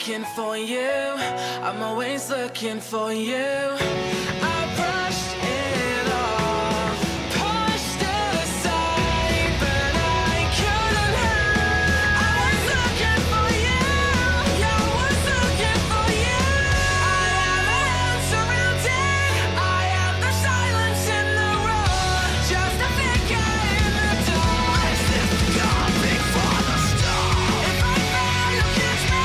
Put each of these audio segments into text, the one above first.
looking for you. I'm always looking for you. I brushed it off, pushed it aside, but I couldn't help. I was looking for you. Yeah, I was looking for you. I have a hand surrounded. I have the silence in the roar. Just a figure in the dark. As if coming for the storm. If I fall, you'll catch me.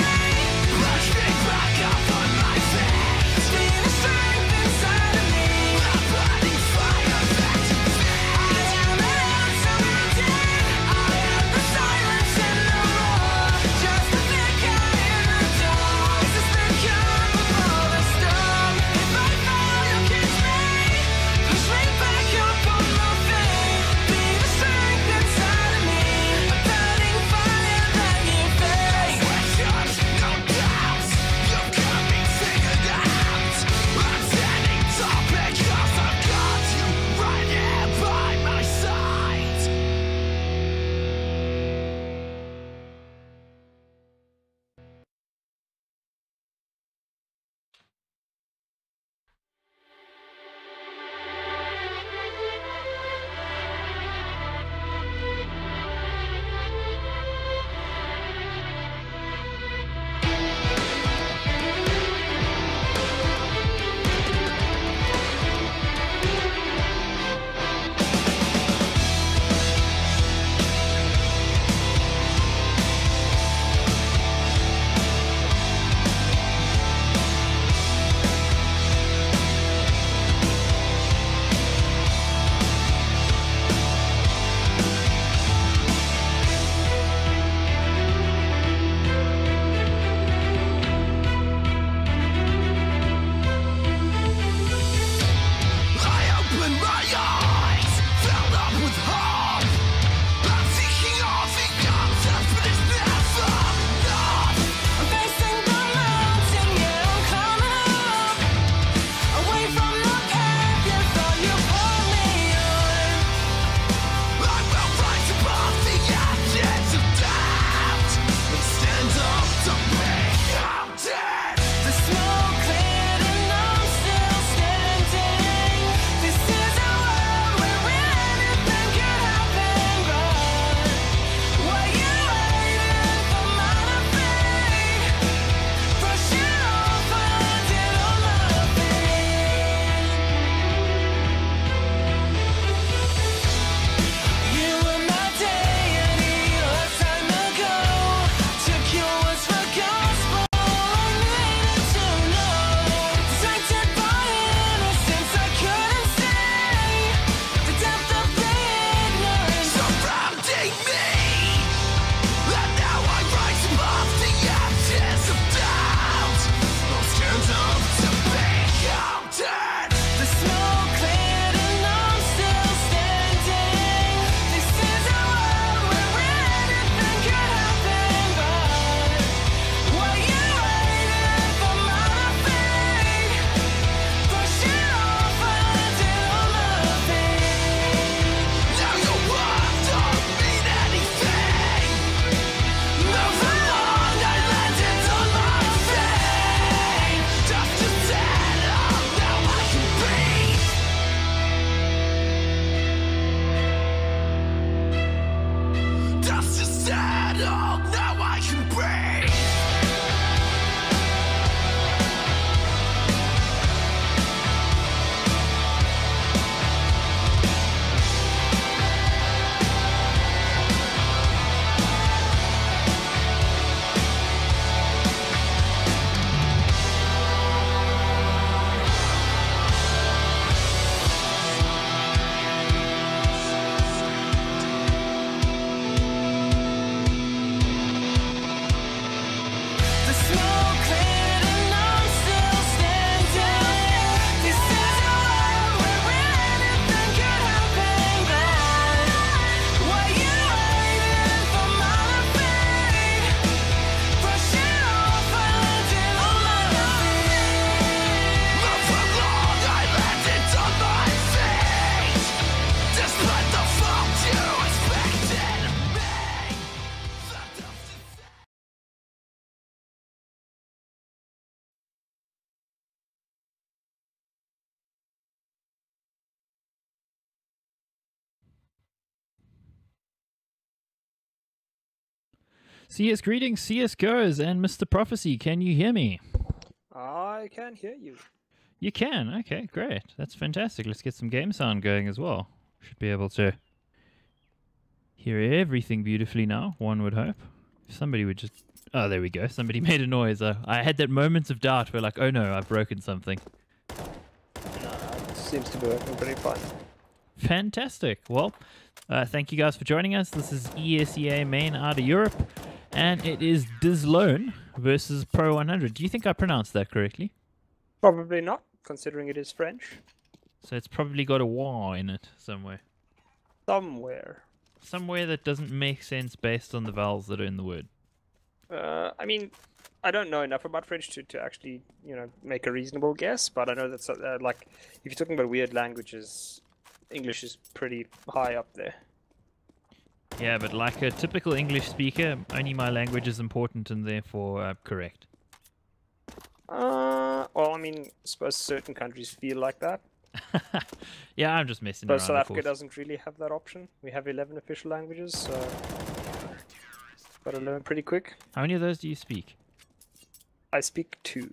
Push me back up on my feet. See the strength inside CS greetings, CS goes, and Mr. Profeci, can you hear me? I can hear you. You can? Okay, great. That's fantastic. Let's get some game sound going as well. Should be able to hear everything beautifully now, one would hope. If somebody would just... Oh, there we go. Somebody made a noise. I had that moment of doubt where like, oh no, I've broken something. No, it seems to be working pretty fine. Fantastic. Well, thank you guys for joining us. This is ESEA Main out of Europe, and it is DizLown versus Pro 100. Do you think I pronounced that correctly? Probably not, considering it is French. So it's probably got a Y in it somewhere. Somewhere. Somewhere that doesn't make sense based on the vowels that are in the word. I mean, I don't know enough about French to actually, make a reasonable guess, but I know that, like, if you're talking about weird languages, English is pretty high up there. Yeah, but like a typical English speaker, only my language is important and therefore correct. Well, I mean, I suppose certain countries feel like that. Yeah, I'm just messing But around. South Africa doesn't really have that option. We have 11 official languages, so gotta learn pretty quick. How many of those do you speak? I speak 2.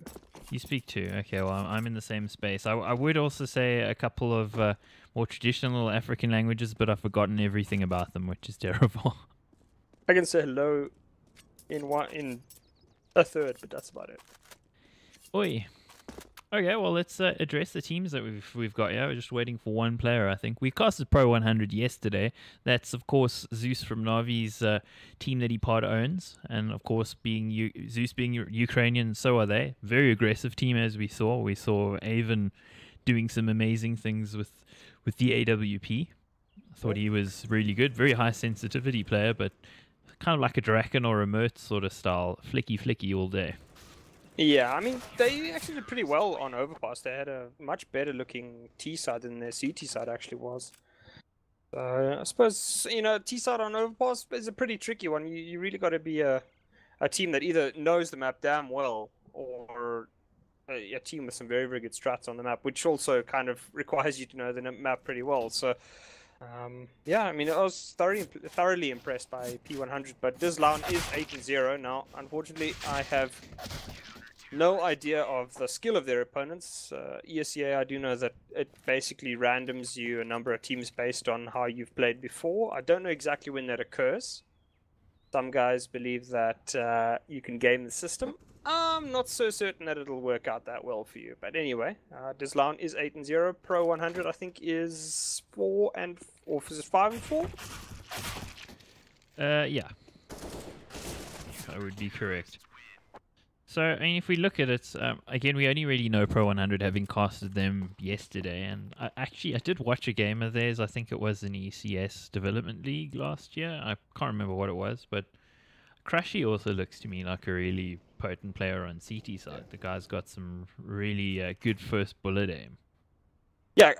You speak 2. Okay, well, I'm in the same space. I would also say a couple of more traditional African languages, but I've forgotten everything about them, which is terrible. I can say hello in a third, but that's about it. Oi. Okay, well, let's address the teams that we've got here. We're just waiting for one player, I think. We casted Pro 100 yesterday. That's, of course, Zeus from Navi's team that he part owns. And, of course, Zeus being Ukrainian, so are they. Very aggressive team, as we saw. We saw Avon doing some amazing things with the AWP. I thought he was really good. Very high sensitivity player, but kind of like a Draken or a Mert sort of style. Flicky all day. Yeah, I mean, they actually did pretty well on Overpass. They had a much better looking T side than their CT side actually was. So I suppose, T side on Overpass is a pretty tricky one. You really got to be a team that either knows the map damn well or a team with some very, very good strats on the map, which also kind of requires you to know the map pretty well. So, yeah, I mean, I was thoroughly impressed by P100, but DizLown is 8-0 now. Unfortunately, I have no idea of the skill of their opponents. ESEA, I do know that it basically randoms you a number of teams based on how you've played before. I don't know exactly when that occurs. Some guys believe that you can game the system. I'm not so certain that it'll work out that well for you. But anyway, DizLown is 8-0. Pro 100, I think, is 4 and... or is it 5 and 4? Yeah. That would be correct. So, I mean, if we look at it, again, we only really know Pro 100 having casted them yesterday. And I did watch a game of theirs. I think it was in ECS Development League last year. I can't remember what it was, but Crushy also looks to me like a really potent player on CT side. The guy's got some really good first bullet aim. Yeah,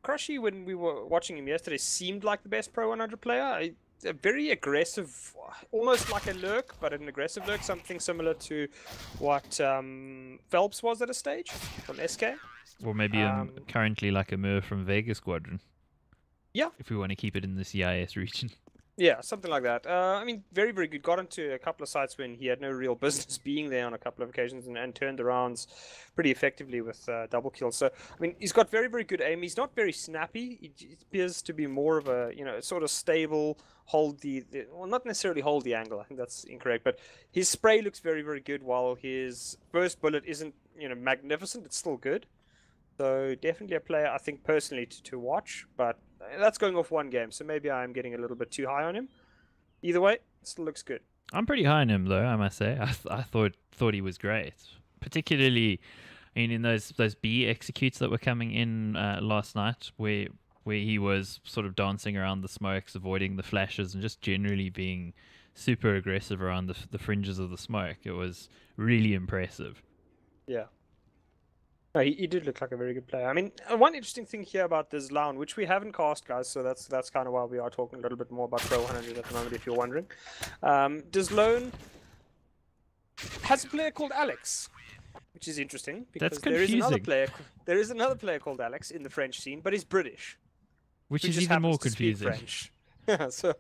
Crushy, when we were watching him yesterday, seemed like the best Pro 100 player. A very aggressive, almost like a lurk, but an aggressive lurk, something similar to what Phelps was at a stage from SK. Or maybe currently like a Mur from Vegas Squadron. Yeah. If we want to keep it in the CIS region. Yeah, something like that. I mean, very, very good. Got into a couple of sites when he had no real business being there on a couple of occasions and turned the rounds pretty effectively with double kills. So, I mean, he's got very, very good aim. He's not very snappy. He appears to be more of a, sort of stable, well, not necessarily hold the angle. I think that's incorrect. But his spray looks very, very good, while his first bullet isn't, magnificent. It's still good. So, definitely a player, I think, personally to watch. But that's going off one game, so maybe I'm getting a little bit too high on him. Either way, still looks good. I'm pretty high on him, though, I must say. I thought he was great. Particularly, I mean, in those B executes that were coming in last night, where he was sort of dancing around the smokes, avoiding the flashes, and just generally being super aggressive around the fringes of the smoke. It was really impressive. Yeah. No, he did look like a very good player. I mean, one interesting thing here about DizLown, which we haven't cast, guys, so that's kind of why we are talking a little bit more about Pro 100 at the moment, if you're wondering. DizLown has a player called Alex, which is interesting because there is another player called Alex in the French scene, but he's British, which is even more confusing. French. Yeah, so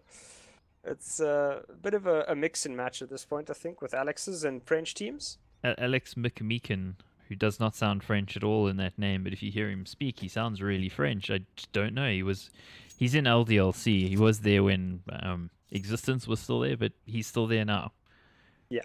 It's a bit of a mix and match at this point, I think, with Alex's and French teams. Alex Mikamikan, who does not sound French at all in that name, but if you hear him speak, he sounds really French. I just don't know. He's in LDLC. He was there when Existence was still there, but he's still there now. Yeah.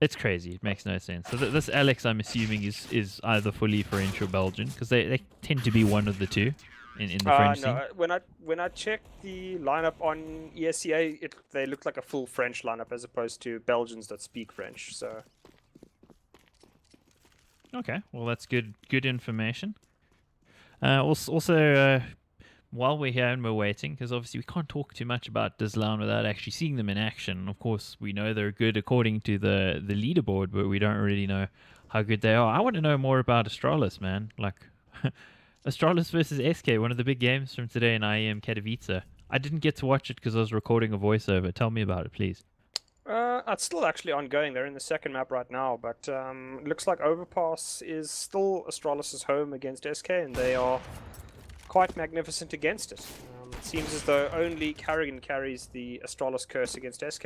It's crazy. It makes no sense. So this Alex, I'm assuming, is either fully French or Belgian, because they tend to be one of the two in the French scene. When I checked the lineup on ESEA, they looked like a full French lineup as opposed to Belgians that speak French. So. Okay, well that's good information. Also, while we're here and we're waiting, because obviously we can't talk too much about DizLown without actually seeing them in action. Of course, we know they're good according to the leaderboard, but we don't really know how good they are. I want to know more about Astralis, man. Like, Astralis versus SK, one of the big games from today in IEM Katowice. I didn't get to watch it because I was recording a voiceover. Tell me about it, please. It's still actually ongoing. They're in the second map right now, but it looks like Overpass is still Astralis's home against SK, and they are quite magnificent against it. It seems as though only Carrigan carries the Astralis curse against SK.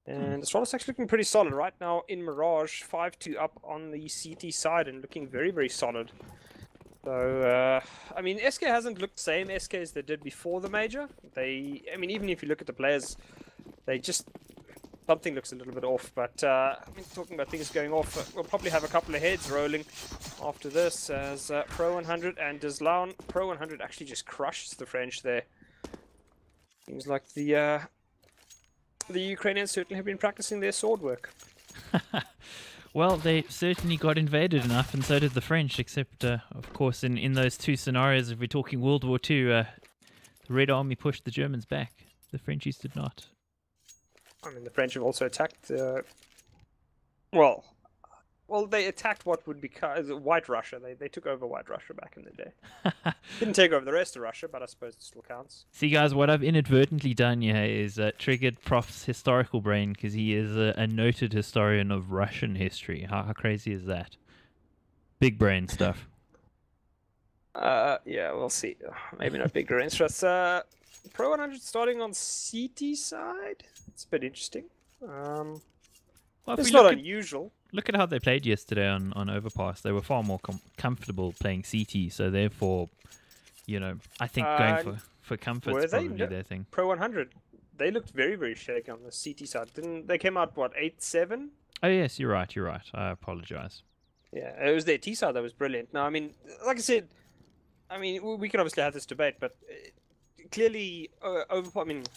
And Astralis actually looking pretty solid right now in Mirage, 5-2 up on the CT side and looking very, very solid. So, I mean, SK hasn't looked the same SK as they did before the major. I mean, even if you look at the players, they just... something looks a little bit off, but I mean, talking about things going off, we'll probably have a couple of heads rolling after this as Pro 100 and DizLown. Pro 100 actually just crushes the French there. Seems like the Ukrainians certainly have been practicing their sword work. Well, they certainly got invaded enough, and so did the French, except, of course, in those two scenarios, if we're talking World War II, the Red Army pushed the Germans back. The Frenchies did not. I mean, the French have also attacked, well, they attacked what would become White Russia. They took over White Russia back in the day. Didn't take over the rest of Russia, but I suppose it still counts. See, guys, what I've inadvertently done here is triggered Prof's historical brain, because he is a noted historian of Russian history. How crazy is that? Big brain stuff. Yeah, we'll see. Maybe not big brain stress. Pro 100 starting on CT side. It's a bit interesting. Well, it's not unusual. Look at how they played yesterday on Overpass. They were far more comfortable playing CT, so therefore, you know, I think going for comfort is probably their thing. Pro 100, they looked very, very shaky on the CT side. They came out, what, 8-7? Oh, yes, you're right. I apologize. Yeah, it was their T side that was brilliant. Now, I mean, like I said, I mean, we can obviously have this debate, but... clearly,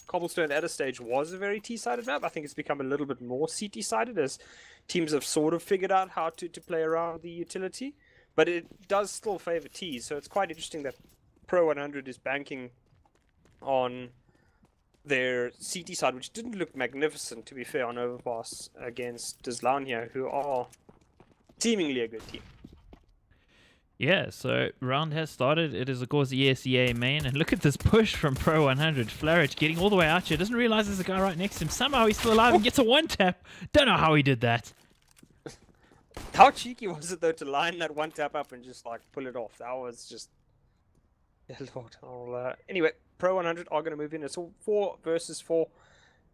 Cobblestone at a stage was a very T-sided map. I think it's become a little bit more CT-sided as teams have sort of figured out how to play around the utility. But it does still favor Ts, so it's quite interesting that Pro 100 is banking on their CT side, which didn't look magnificent, to be fair, on Overpass against DizLown here, who are seemingly a good team. Yeah, so round has started. It is, of course, ESEA Main. And look at this push from Pro 100. Flarich getting all the way out here. Doesn't realize there's a guy right next to him. Somehow he's still alive and gets a one-tap. Don't know how he did that. How cheeky was it, though, to line that one-tap up and just, like, pull it off? That was just... yeah, Lord. Anyway, Pro 100 are going to move in. It's all 4 versus 4.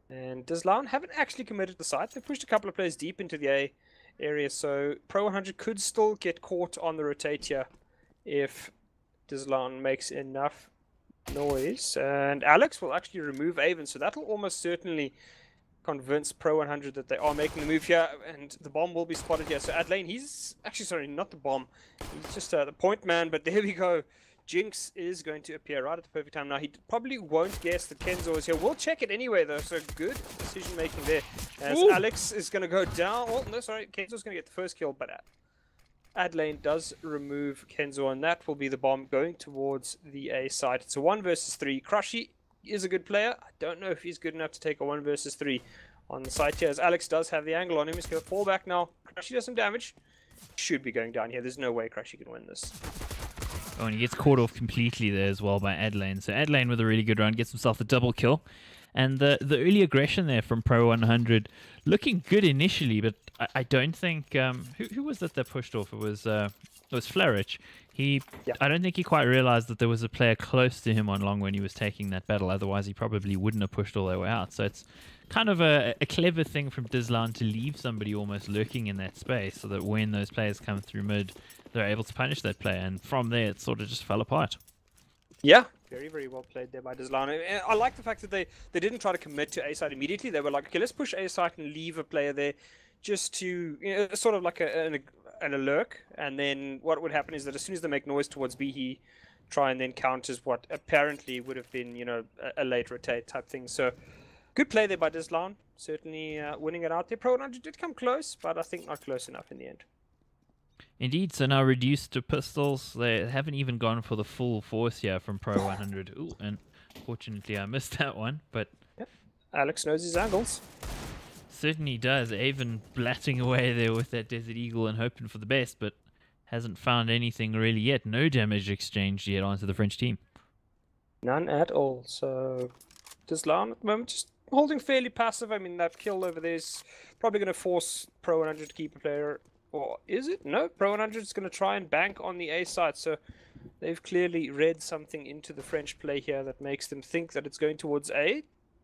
And DizLown haven't actually committed the site. They've pushed a couple of players deep into the A area, so Pro 100 could still get caught on the rotate here if DizLown makes enough noise. And Alex will actually remove Avon, so that'll almost certainly convince Pro 100 that they are making the move here, and the bomb will be spotted here. So at lane, he's actually, sorry, not the bomb, he's just the point man, but there we go. Jinx is going to appear right at the perfect time. Now, he probably won't guess that Kenzo is here. We'll check it anyway, though, so good decision-making there. As Alex is going to go down. Oh, no, sorry, Kenzo's going to get the first kill, but Adlane does remove Kenzo, and that will be the bomb going towards the A side. It's a 1 versus 3. Crushy is a good player. I don't know if he's good enough to take a 1 versus 3 on the side here, as Alex does have the angle on him. He's going to fall back now. Crushy does some damage. Should be going down here. There's no way Crushy can win this. Oh, and he gets caught off completely there as well by Adlane. So Adlane with a really good run gets himself a double kill. And the early aggression there from Pro 100 looking good initially, but I don't think... who was that pushed off? It was It was Flerich. Yeah. I don't think he quite realized that there was a player close to him on long when he was taking that battle. Otherwise, he probably wouldn't have pushed all the way out. So it's kind of a clever thing from DizLown to leave somebody almost lurking in that space so that when those players come through mid, they're able to punish that player. And from there, it sort of just fell apart. Yeah, very, very well played there by DizLown. And I like the fact that they didn't try to commit to A side immediately. They were like, okay, let's push A side and leave a player there just to, sort of like an lurk. And then what would happen is that as soon as they make noise towards B, he try and then counters what apparently would have been, a late rotate type thing. So good play there by DizLown. Certainly winning it out there. Pro 100 did come close, but I think not close enough in the end. Indeed, so now reduced to pistols. They haven't even gone for the full force here from Pro 100. Ooh, and fortunately I missed that one, but... Yep. Alex knows his angles. Certainly does. Avon blatting away there with that Desert Eagle and hoping for the best, but hasn't found anything really yet. No damage exchanged yet onto the French team. None at all. So DizLown at the moment just holding fairly passive. I mean, that kill over there is probably going to force Pro 100 to keep a player. Or is it? No, Pro 100 is going to try and bank on the A side. So they've clearly read something into the French play here that makes them think that it's going towards A.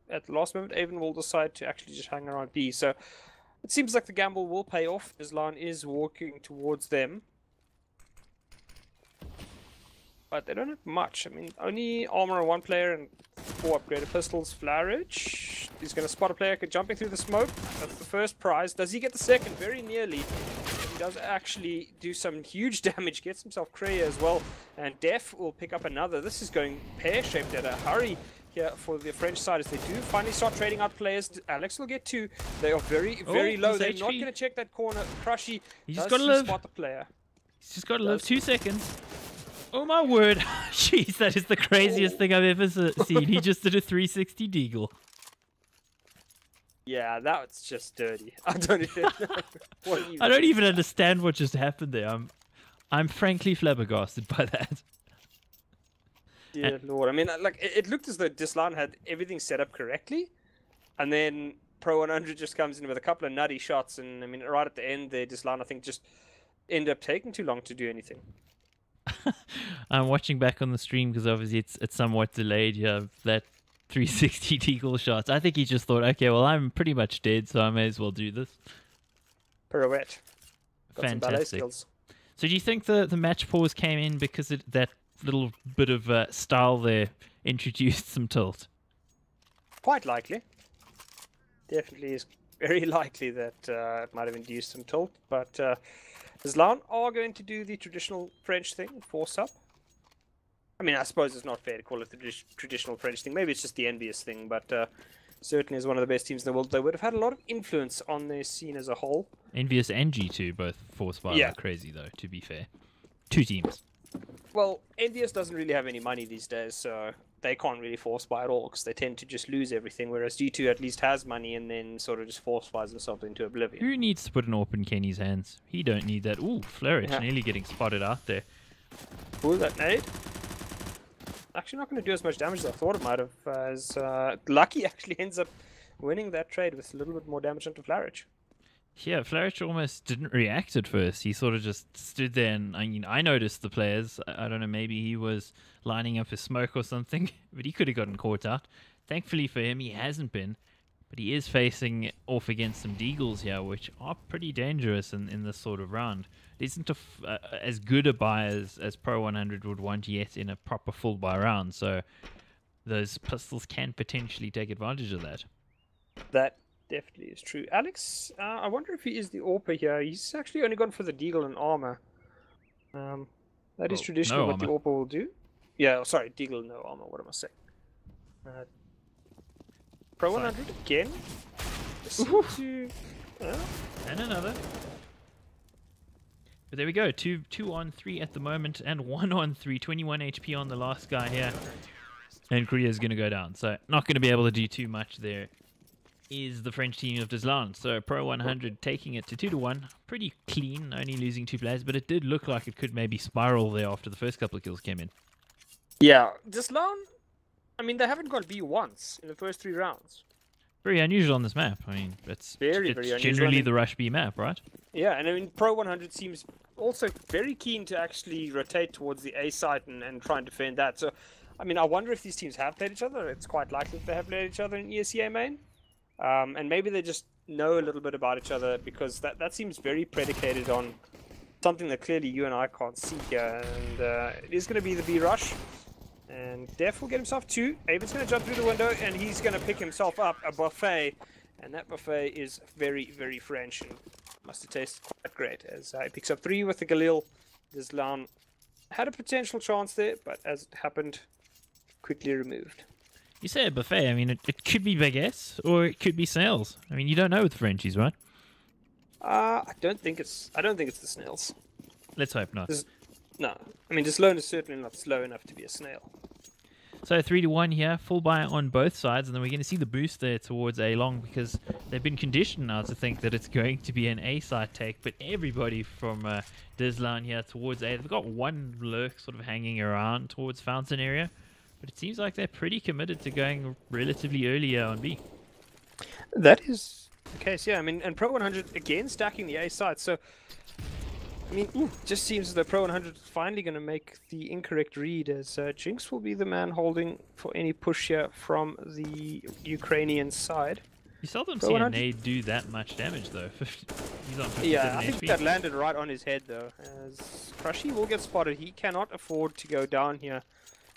At the last moment, Avon will decide to actually just hang around B. So it seems like the gamble will pay off. DizLown is walking towards them. But they don't have much. I mean, only armor on one player and 4 upgraded pistols. Flarage. He's going to spot a player jumping through the smoke. That's the first prize. Does he get the second? Very nearly. He does actually do some huge damage. Gets himself Kreia as well. And Def will pick up another. This is going pear-shaped at a hurry here for the French side as they do finally start trading out players. Alex will get 2. They are very, very low. They're not going to check that corner. Crushy just got to live. Spot the player. He's just got to live 2 seconds. Oh my word. Jeez, that is the craziest thing I've ever seen. He just did a 360 deagle. Yeah, that's just dirty. I don't even know. I don't even understand what just happened there. I'm frankly flabbergasted by that. Dear Lord. I mean, like, it looked as though DizLown had everything set up correctly. And then Pro 100 just comes in with a couple of nutty shots. And, I mean, right at the end there, DizLown, I think, just ended up taking too long to do anything. I'm watching back on the stream because obviously it's somewhat delayed. You have that 360 deagle shots. I think he just thought, okay, well, I'm pretty much dead, so I may as well do this. Pirouette. Got fantastic. So do you think the match pause came in because that little bit of style there introduced some tilt? Quite likely. Definitely is very likely that it might have induced some tilt, but DizLown are going to do the traditional French thing, force up. I mean, I suppose it's not fair to call it the traditional French thing. Maybe it's just the envious thing, but certainly as one of the best teams in the world, they would have had a lot of influence on their scene as a whole. Envious and G2 both force fire like crazy, though, to be fair. 2 teams. Well, Envious doesn't really have any money these days, so they can't really force buy at all because they tend to just lose everything, whereas G2 at least has money and then sort of just force buys themselves into oblivion. Who needs to put an AWP in Kenny's hands? He don't need that. Ooh, Flourish nearly getting spotted out there. Ooh, that nade. Actually not going to do as much damage as I thought it might have, as Lucky actually ends up winning that trade with a little bit more damage onto Flarage. Yeah, Flarich almost didn't react at first. He sort of just stood there, and I noticed the players. I don't know, maybe he was lining up his smoke or something, but he could have gotten caught out. Thankfully for him, he hasn't been, but he is facing off against some deagles here, which are pretty dangerous in this sort of round. It isn't as good a buy as Pro 100 would want yet in a proper full buy round, so those pistols can potentially take advantage of that. That definitely is true. Alex, I wonder if he is the AWPer here. He's actually only gone for the deagle and armor. That is traditionally what the AWPer will do. Yeah, sorry, deagle, no armor. What am I saying? Pro 100 again. And another. But there we go. 2 on 3 at the moment, and 1 on 3. 21 HP on the last guy here. And Korea is going to go down. So not going to be able to do too much there. Is the French team of DizLown. So Pro 100 taking it to 2-1. Pretty clean, only losing 2 players, but it did look like it could maybe spiral there after the first couple of kills came in. Yeah, DizLown, I mean, they haven't gone B once in the first 3 rounds. Very unusual on this map. I mean, it's very unusual. Generally the rush B map, right? Yeah, and I mean, Pro 100 seems also very keen to actually rotate towards the A site and try and defend that. So, I mean, I wonder if these teams have played each other. It's quite likely that they have played each other in ESEA Main. And maybe they just know a little bit about each other, because that seems very predicated on something that clearly you and I can't see here. And it is going to be the B rush. And Def will get himself 2. Avon's going to jump through the window, and he's going to pick himself up a buffet. And that buffet is very, very French, and must have tasted quite great. As he picks up 3 with the Galil. DizLown had a potential chance there, but as it happened, quickly removed. You say a buffet. I mean, it could be baguettes or it could be snails. I mean, you don't know with Frenchies, right? I don't think it's the snails. Let's hope not. No, I mean, DizLown is certainly not slow enough to be a snail. So 3-1 here, full buy on both sides, and then we're going to see the boost there towards A long, because they've been conditioned now to think that it's going to be an A side take. But everybody from DizLown here towards A, they've got one lurk sort of hanging around towards Fountain area, but it seems like they're pretty committed to going relatively earlier on B. That is the case, yeah. I mean, and Pro 100 again stacking the A side, so. I mean, just seems as though Pro 100 is finally going to make the incorrect read, as Jinx will be the man holding for any push here from the Ukrainian side. You seldom see a nade do that much damage, though. He's on 57 Yeah, I think HP. that landed right on his head, though, as Crushy will get spotted. He cannot afford to go down here.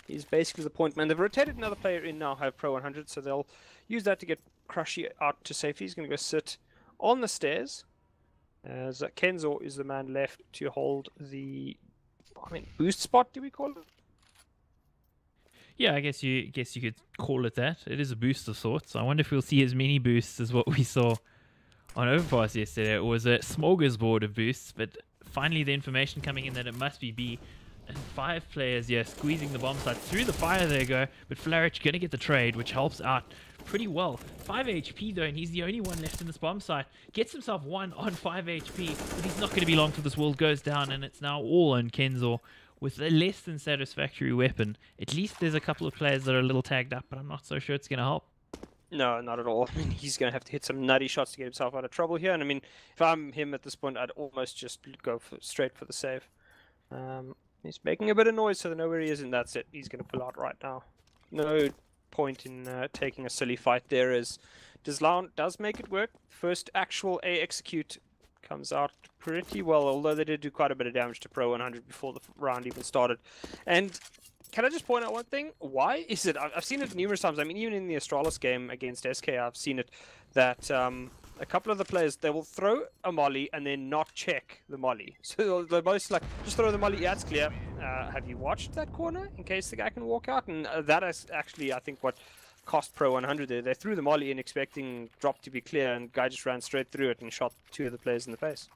He's basically the point man. They've rotated another player in now, have Pro 100, so they'll use that to get Crushy out to safety. He's going to go sit on the stairs, as Kenzo is the man left to hold the, boost spot, do we call it? Yeah, I guess you could call it that. It is a boost of sorts. I wonder if we'll see as many boosts as what we saw on Overpass yesterday. It was a smorgasbord of boosts, but finally the information coming in that it must be B. And 5 players, yeah, squeezing the bomb site. Through the fire they go, but Flarich going to get the trade, which helps out pretty well. 5 HP though, and he's the only one left in this bomb site. Gets himself 1 on 5 HP, but he's not going to be long till this world goes down, and it's now all on Kenzo with a less than satisfactory weapon. At least there's a couple of players that are a little tagged up, but I'm not so sure it's going to help. No, not at all. I mean, he's going to have to hit some nutty shots to get himself out of trouble here, and I mean, if I'm him at this point, I'd almost just go straight for the save. He's making a bit of noise, so they know where he is, and that's it. He's going to pull out right now. No point in taking a silly fight there, as DizLown does make it work. First actual A execute comes out pretty well, although they did do quite a bit of damage to Pro 100 before the round even started. And can I just point out one thing? Why is it? I've seen it numerous times. I mean, even in the Astralis game against SK, I've seen it that a couple of the players, they will throw a molly and then not check the molly. So they're mostly like, just throw the molly, yeah, it's clear. Have you watched that corner in case the guy can walk out? And that is actually, I think, what cost Pro 100 there. They threw the molly in expecting drop to be clear, and guy just ran straight through it and shot 2 of the players in the face.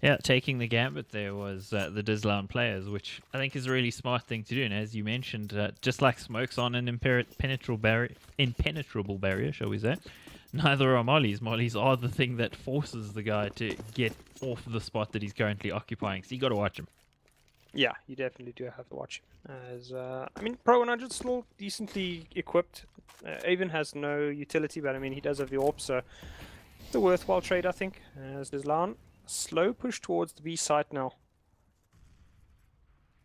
Yeah, taking the gambit there was the DizLown players, which I think is a really smart thing to do. And as you mentioned, just like smokes on an impenetrable barrier, shall we say, neither are mollies. Mollies are the thing that forces the guy to get off the spot that he's currently occupying. So you got to watch him. Yeah, you definitely do have to watch him. As I mean, Pro 100 still decently equipped. Avon has no utility, but I mean, he does have the AWP, so it's a worthwhile trade, I think. As DizLown, slow push towards the B site now.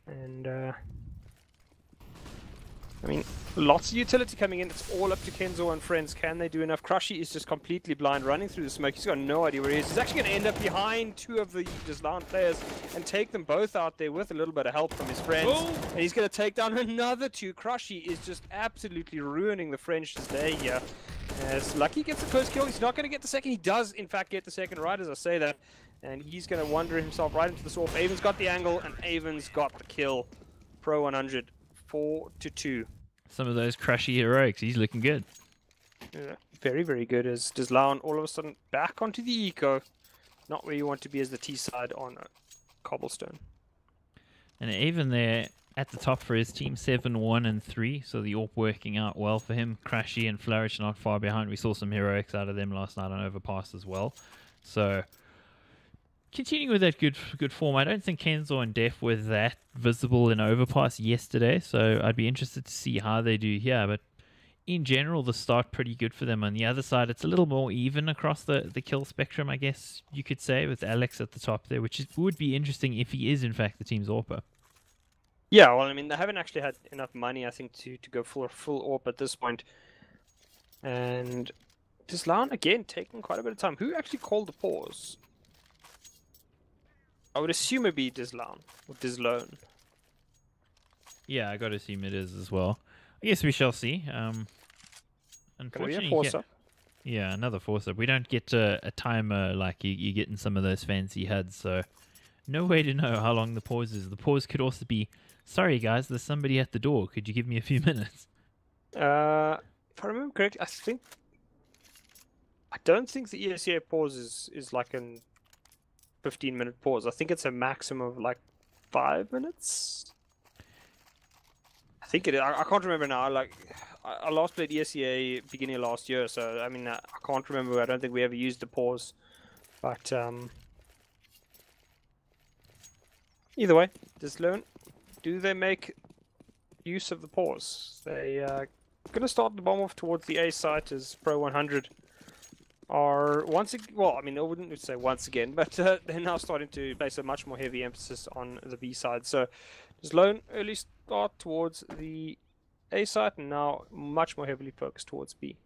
And I mean, lots of utility coming in. It's all up to Kenzo and friends. Can they do enough? Crushy is just completely blind, running through the smoke. He's got no idea where he is. He's actually going to end up behind 2 of the DizLown players and take them both out there with a little bit of help from his friends. Oh. And he's going to take down another 2. Crushy is just absolutely ruining the French's day here. As Lucky gets the first kill, he's not going to get the second. He does, in fact, get the second right as I say that. And he's going to wander himself right into the swamp. Avon's got the angle, and Avon's got the kill. Pro 100, 4-2. Some of those crushy heroics. He's looking good. Yeah, very, very good. As DizLown all of a sudden back onto the eco. Not where you want to be as the T side on a cobblestone. And even there at the top for his team, 7-1-3. So the AWP working out well for him. Crashy and Flourish not far behind. We saw some heroics out of them last night on Overpass as well. So continuing with that good form, I don't think Kenzo and Def were that visible in Overpass yesterday, so I'd be interested to see how they do here. But in general, the start pretty good for them. On the other side, it's a little more even across the kill spectrum, I guess you could say, with Alex at the top there, which would be interesting if he is, in fact, the team's AWPer. Yeah, well, I mean, they haven't actually had enough money, I think, to go for full AWP at this point. And DizLown, again, taking quite a bit of time. Who actually called the pause? I would assume it'd be DizLown or DizLown. Yeah, I got to assume it is as well. I guess we shall see. Unfortunately, yeah, another force up. We don't get a timer like you get in some of those fancy HUDs, so no way to know how long the pause is. The pause could also be, sorry guys, there's somebody at the door. Could you give me a few minutes? If I remember correctly, I don't think the ESEA pause is like a 15-minute pause. I think it's a maximum of like 5 minutes. I think it is. I can't remember now. Like, I last played ESEA beginning of last year, so I mean, I can't remember. I don't think we ever used the pause. But either way, DizLown, do they make use of the pause? They going to start the bomb off towards the A site as Pro 100 are once again, well, I mean, I wouldn't say once again, but they're now starting to place a much more heavy emphasis on the B side. So DizLown early start towards the A site and now much more heavily focused towards B.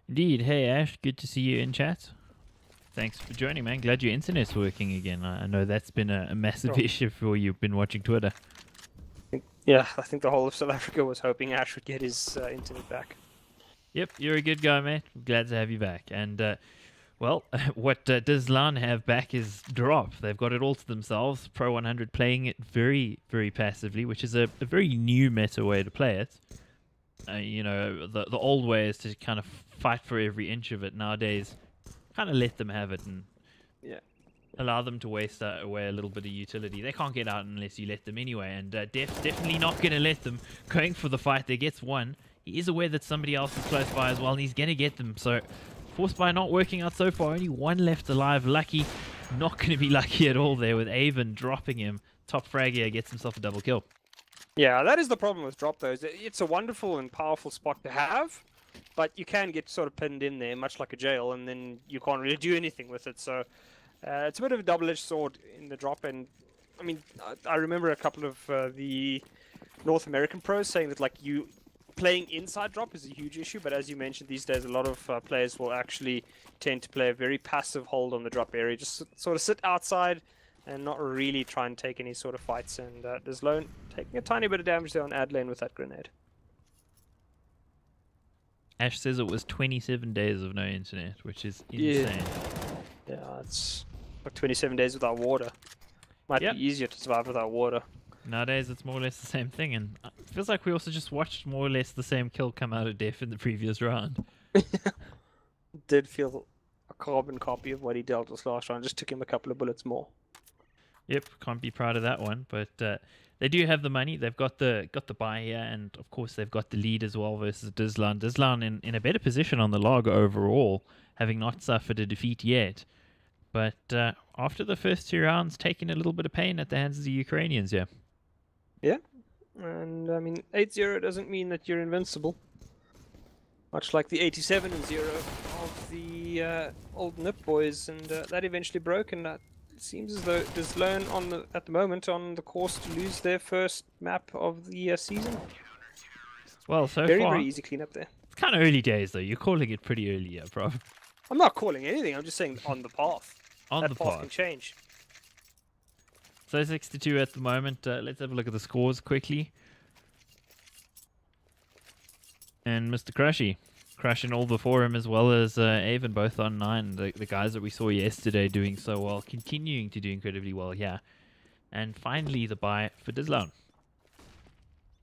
Indeed. Hey Ash, good to see you in chat. Thanks for joining, man. Glad your internet's working again. I know that's been a massive issue for you. Been watching Twitter. Yeah, I think the whole of South Africa was hoping Ash would get his internet back. Yep, you're a good guy, mate. Glad to have you back. And, well, what DizLown have back is drop. They've got it all to themselves. Pro 100 playing it very, very passively, which is a very new meta way to play it. You know, the old way is to kind of fight for every inch of it. Nowadays, kind of let them have it and allow them to waste away a little bit of utility. They can't get out unless you let them anyway. And definitely not going to let them. Going for the fight, they gets one. He is aware that somebody else is close by as well, and he's going to get them. So, forced by not working out so far, only one left alive. Lucky, not going to be lucky at all there with Avon dropping him. Top frag here, gets himself a double kill. Yeah, that is the problem with drop, though. It's a wonderful and powerful spot to have, but you can get sort of pinned in there, much like a jail, and then you can't really do anything with it. So, it's a bit of a double-edged sword in the drop, and I mean, I remember a couple of the North American pros saying that, like, playing inside drop is a huge issue, but as you mentioned, these days a lot of players will actually tend to play a very passive hold on the drop area, just sort of sit outside and not really try and take any sort of fights. And DizLown taking a tiny bit of damage there on ad lane with that grenade. Ash says it was 27 days of no internet, which is insane. Yeah, it's like 27 days without water. Might be easier to survive without water. Nowadays, it's more or less the same thing, and it feels like we also just watched more or less the same kill come out of death in the previous round. Did feel a carbon copy of what he dealt with last round, just took him a couple of bullets more. Yep, can't be proud of that one, but they do have the money. They've got the buy here, and of course they've got the lead as well versus DizLown. DizLown in a better position on the log overall, having not suffered a defeat yet. But after the first 2 rounds, taking a little bit of pain at the hands of the Ukrainians, yeah. Yeah, and I mean 8-0 doesn't mean that you're invincible. Much like the 87-0 of the old Nip boys, and that eventually broke, and it seems as though DizLown at the moment on the course to lose their first map of the season. Well, so very, far, very easy cleanup there. It's kind of early days though. You're calling it pretty early, yeah, bro. I'm not calling anything. I'm just saying on the path. That path can change. So 6-2 at the moment. Let's have a look at the scores quickly. And Mr. Crushy crushing all before him, as well as Avon, both on 9. The guys that we saw yesterday doing so well, continuing to do incredibly well here. And finally, the buy for DizLown.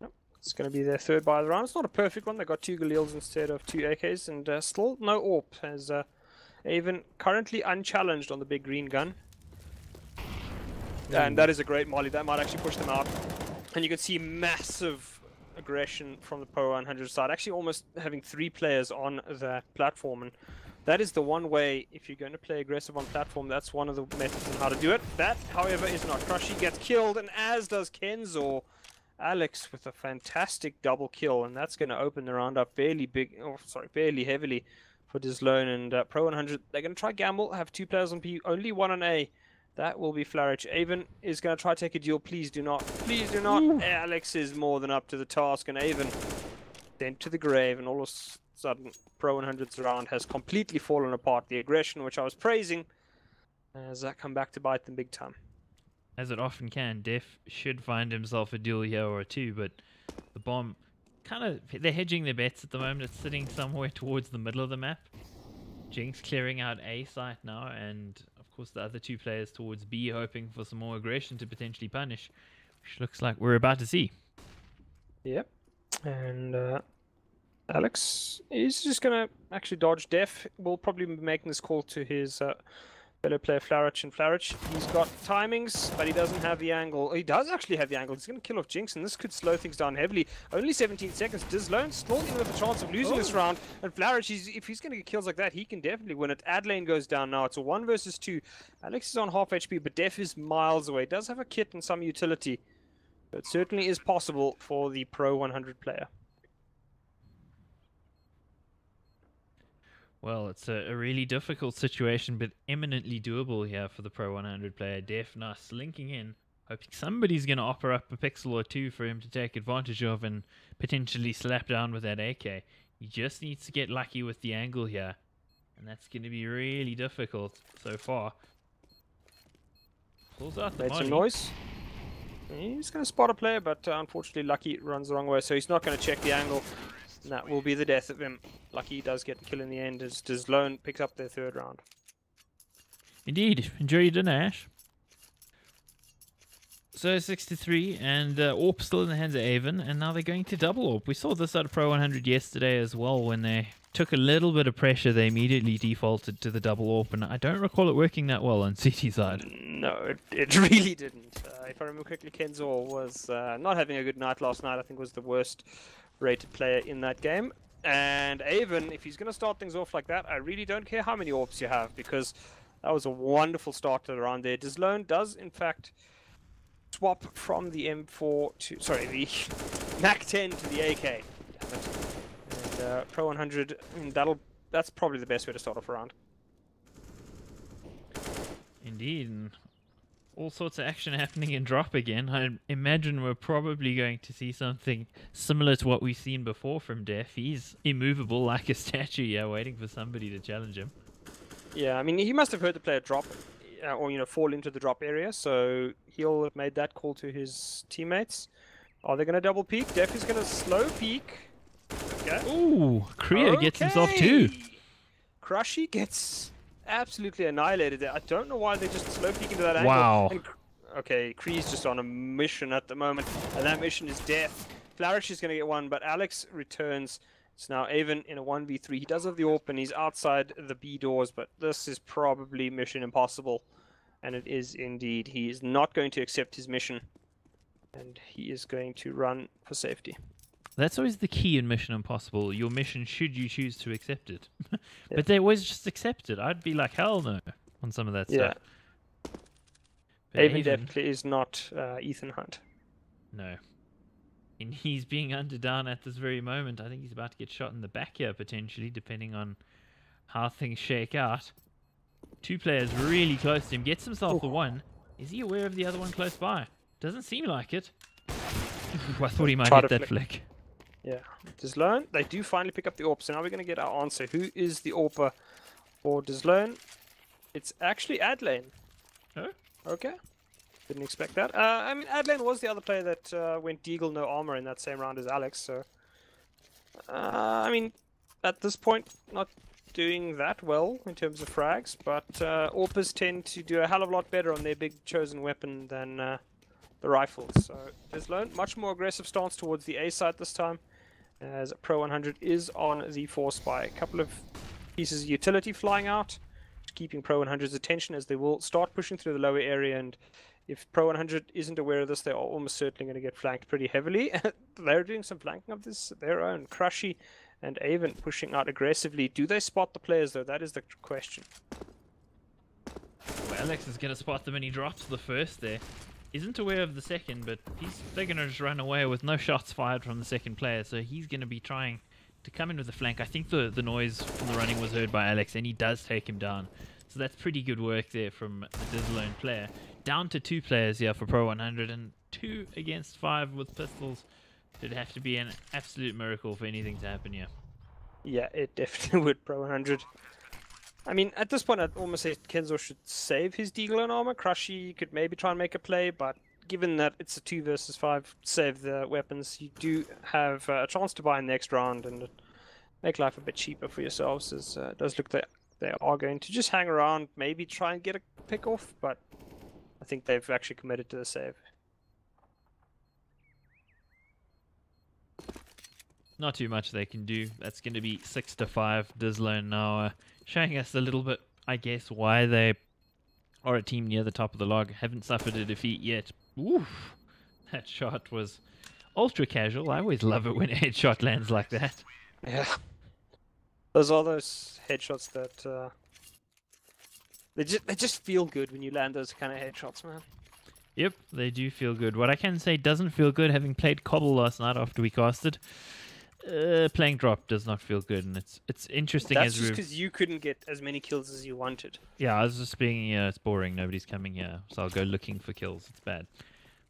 Yep. It's going to be their third buy of the round. It's not a perfect one. They got 2 Galils instead of 2 AKs, and still no AWP, as Avon currently unchallenged on the big green gun. And that is a great molly. That might actually push them out. And you can see massive aggression from the Pro 100 side. Actually almost having 3 players on that platform. And that is the one way, if you're going to play aggressive on platform, that's one of the methods on how to do it. That, however, is not. Crushy gets killed, and as does Kenzo. Alex with a fantastic double kill, and that's going to open the round up fairly heavily for DizLown and Pro 100. They're going to try gamble, have 2 players on P, only 1 on A. That will be Flarich. Avon is going to try to take a duel. Please do not. Please do not. Ooh. Alex is more than up to the task, and Avon sent to the grave, and all of a sudden Pro 100's round has completely fallen apart. The aggression, which I was praising, has come back to bite them big time. As it often can, Def should find himself a duel here or two, but the bomb they're hedging their bets at the moment. It's sitting somewhere towards the middle of the map. Jinx clearing out A site now, and of course the other 2 players towards B hoping for some more aggression to potentially punish, which looks like we're about to see. Yep, and Alex is just going to actually dodge. Def will probably be making this call to his fellow player Flarich, and Flarich, he's got timings, but he doesn't have the angle. He does actually have the angle. He's going to kill off Jinx, and this could slow things down heavily. Only 17 seconds. DizLown still in with a chance of losing this round, and Flarich, if he's going to get kills like that, he can definitely win it. Adlane goes down now. It's a 1 versus 2. Alex is on half HP, but Def is miles away. Does have a kit and some utility. So it certainly is possible for the Pro 100 player. Well, it's a really difficult situation, but eminently doable here for the Pro 100 player. Def now slinking in, hoping somebody's going to offer up a pixel or 2 for him to take advantage of and potentially slap down with that AK. He just needs to get lucky with the angle here, and that's going to be really difficult so far. Pulls out the made some noise. He's going to spot a player, but unfortunately Lucky runs the wrong way, so he's not going to check the angle. And that will be the death of him. Lucky does get the kill in the end as DizLown picks up their 3rd round. Indeed. Enjoy your dinner, Ash. So 6-3, and AWP still in the hands of Avon, and now they're going to double AWP. We saw this at Pro 100 yesterday as well. When they took a little bit of pressure, they immediately defaulted to the double AWP, and I don't recall it working that well on CT side. No, it really didn't. If I remember correctly, Kenzor was not having a good night last night. I think was the worst rated player in that game. And Avon, if he's going to start things off like that, I really don't care how many AWPs you have, because that was a wonderful start to the round there. DizLown does, in fact, swap from the M4 to, sorry, the MAC-10 to the AK. And Pro 100, I mean, that's probably the best way to start off a round. Indeed, and all sorts of action happening in drop again. I imagine we're probably going to see something similar to what we've seen before from Def. He's immovable like a statue, yeah, waiting for somebody to challenge him. Yeah, I mean, he must have heard the player drop, or, you know, fall into the drop area, so he'll have made that call to his teammates. Are they going to double peek? Def is going to slow peek. Okay. Ooh, Kriya gets himself 2. Crushy gets absolutely annihilated there. I don't know why they just slow peek into that angle. Wow. And, okay, Kree's just on a mission at the moment, and that mission is death. Flarich is going to get 1, but Alex returns. It's now Avon in a 1v3. He does have the AWP, and he's outside the B doors, but this is probably mission impossible. And it is indeed. He is not going to accept his mission, and he is going to run for safety. That's always the key in Mission Impossible. Your mission, should you choose to accept it. But they always just accept it. I'd be like, hell no, on some of that stuff. But Avon definitely is not Ethan Hunt. No. And he's being underdone at this very moment. I think he's about to get shot in the back here, potentially, depending on how things shake out. 2 players really close to him. Gets himself the 1. Is he aware of the other one close by? Doesn't seem like it. I thought he might hit that flick. Yeah, DizLown, they do finally pick up the AWP, so now we're going to get our answer. Who is the AWPer for DizLown? It's actually Adlane. Oh? Okay. Didn't expect that. I mean, Adlane was the other player that went Deagle no armor in that same round as Alex, so... I mean, at this point, not doing that well in terms of frags, but AWPers tend to do a hell of a lot better on their big chosen weapon than the rifles. So DizLown, much more aggressive stance towards the A side this time, as Pro 100 is on the force by a couple of pieces of utility flying out, keeping Pro 100's attention as they will start pushing through the lower area. And if Pro 100 isn't aware of this, they are almost certainly going to get flanked pretty heavily. They're doing some flanking of this their own. Crushy and Avon pushing out aggressively. Do they spot the players though? That is the question. Well, Alex is going to spot them and he drops the first there. isn't aware of the second, but they're going to just run away with no shots fired from the second player, so he's going to be trying to come in with the flank. I think the noise from the running was heard by Alex, and he does take him down. So that's pretty good work there from the DizLown player. Down to 2 players here for Pro 100, and 2 against 5 with pistols. It'd have to be an absolute miracle for anything to happen here. Yeah, it definitely would, Pro 100. I mean, at this point, I'd almost say Kenzo should save his DizLown armor. Crushy could maybe try and make a play, but given that it's a 2 versus 5, save the weapons, you do have a chance to buy in the next round and make life a bit cheaper for yourselves, as it does look that they are going to just hang around, maybe try and get a pick off, but I think they've actually committed to the save. Not too much they can do. That's going to be 6-5. DizLown now showing us a little bit, I guess, why they are a team near the top of the log. Haven't suffered a defeat yet. Oof, that shot was ultra casual. I always love it when a headshot lands like that. Yeah. Those are those headshots that they just feel good when you land those kind of headshots, man. Yep, they do feel good. What I can say doesn't feel good, having played Cobble last night after we casted, playing Drop does not feel good, and it's interesting. That's just because you couldn't get as many kills as you wanted. Yeah, I was just being it's boring. Nobody's coming here, so I'll go looking for kills. It's bad.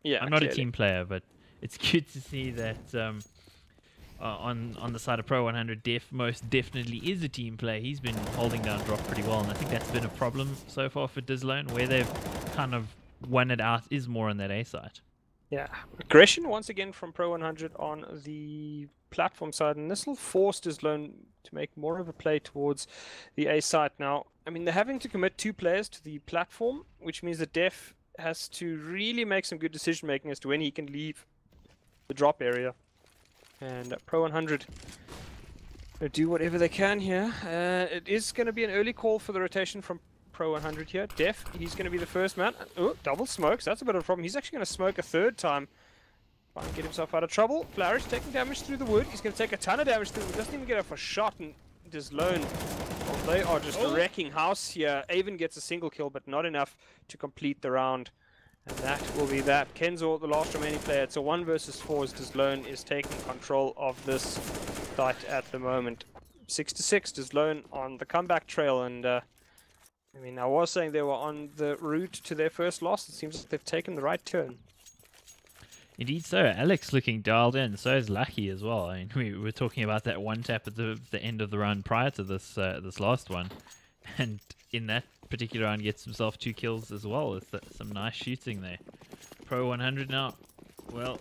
Yeah, I'm not clearly a team player, but it's good to see that on the side of Pro 100, Def most definitely is a team player. He's been holding down Drop pretty well, and I think that's been a problem so far for DizLown. Where they've kind of won it out is more on that A side. Yeah, aggression once again from Pro 100 on the platform side, and this will force DizLown to make more of a play towards the A side now. I mean, they're having to commit 2 players to the platform, which means that Def has to really make some good decision making as to when he can leave the drop area. And Pro 100 do whatever they can here. It is going to be an early call for the rotation from Pro 100 here. Def, he's going to be the first man. Oh, double smokes. That's a bit of a problem. He's actually going to smoke a 3rd time. Try and get himself out of trouble. Flourish taking damage through the wood. He's going to take a ton of damage through the wood. Doesn't even get off a shot. And DizLown, well, they are just wrecking house here. Avon gets a single kill, but not enough to complete the round. And that will be that. Kenzo, the last remaining player. It's a 1 versus 4 as DizLown is taking control of this fight at the moment. 6-6, DizLown on the comeback trail. And I mean, I was saying they were on the route to their first loss. It seems like they've taken the right turn. Indeed so. Alex looking dialed in. So is Lucky as well. I mean, we were talking about that one tap at the end of the round prior to this this last one. And in that particular round gets himself 2 kills as well. It's some nice shooting there. Pro 100 now, well,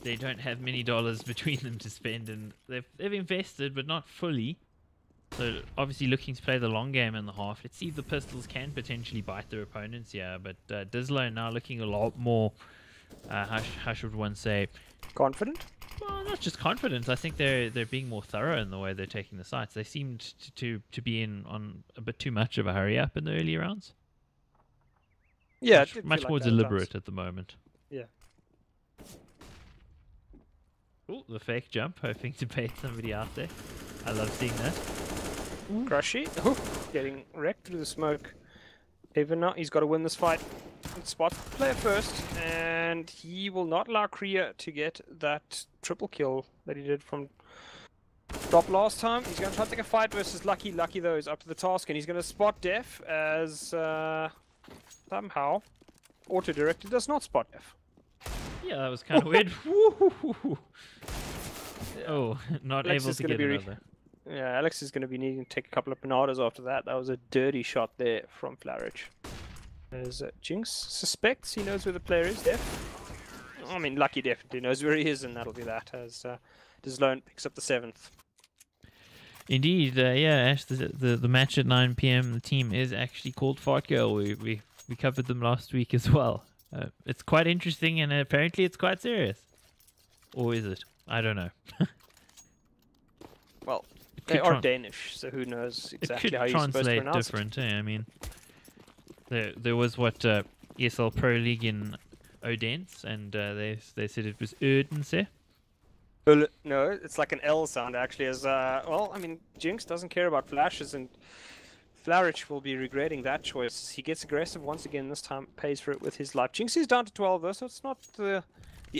they don't have many dollars between them to spend, and they've invested, but not fully. So obviously looking to play the long game in the half. Let's see if the pistols can potentially bite their opponents here. But DizLown now looking a lot more, how should one say? Confident? Well, not just confident. I think they're being more thorough in the way they're taking the sites. They seemed to be in on a bit too much of a hurry up in the early rounds. Yeah, much more deliberate at the moment. Yeah. Oh, the fake jump, hoping to bait somebody out there. I love seeing that. Crushy, getting wrecked through the smoke. Even now, he's got to win this fight. Spots the player first, and he will not allow Kriya to get that triple kill that he did from Drop last time. He's going to try to take a fight versus Lucky. Lucky, though, is up to the task, and he's going to spot Def as somehow auto-directed does not spot Def. Yeah, that was kind of weird. Oh, not Alex able to get another. Yeah, Alex is going to be needing to take a couple of pinatas after that. That was a dirty shot there from Flourish. As Jinx suspects he knows where the player is, Def. I mean, Lucky definitely knows where he is, and that'll be that, as DizLown picks up the 7th. Indeed, yeah, Ash, the match at 9 PM, the team is actually called Fartgale. We covered them last week as well. It's quite interesting, and apparently it's quite serious. Or is it? I don't know. Well, they are Danish, so who knows exactly how you're supposed to pronounce it. Different, I mean, there was what ESL Pro League in Odense, and they said it was Odense. No, it's like an L sound actually. As well, I mean, Jinx doesn't care about flashes, and Flarich will be regretting that choice. He gets aggressive once again, this time pays for it with his life. Jinx is down to 12 though, so it's not the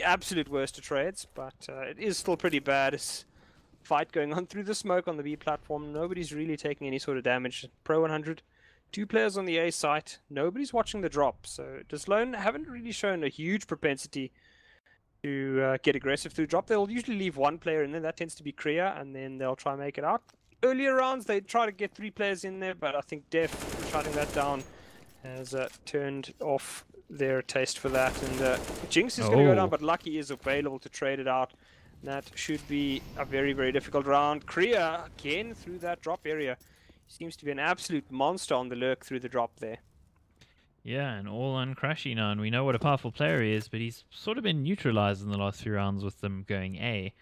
absolute worst of trades, but it is still pretty bad. It's fight going on through the smoke on the B platform. Nobody's really taking any sort of damage. Pro 100, 2 players on the A site. Nobody's watching the drop, so DizLown haven't really shown a huge propensity to get aggressive through drop. They'll usually leave 1 player in there, that tends to be Kriya, and then they'll try and make it out. Earlier rounds, they try to get 3 players in there, but I think Def, shutting that down, has turned off their taste for that. And Jinx is going to go down, but Lucky is available to trade it out. That should be a very, very difficult round. Kriya, again, through that drop area. He seems to be an absolute monster on the lurk through the drop there. Yeah, and all on Crashy now, and we know what a powerful player he is, but he's sort of been neutralized in the last few rounds with them going A.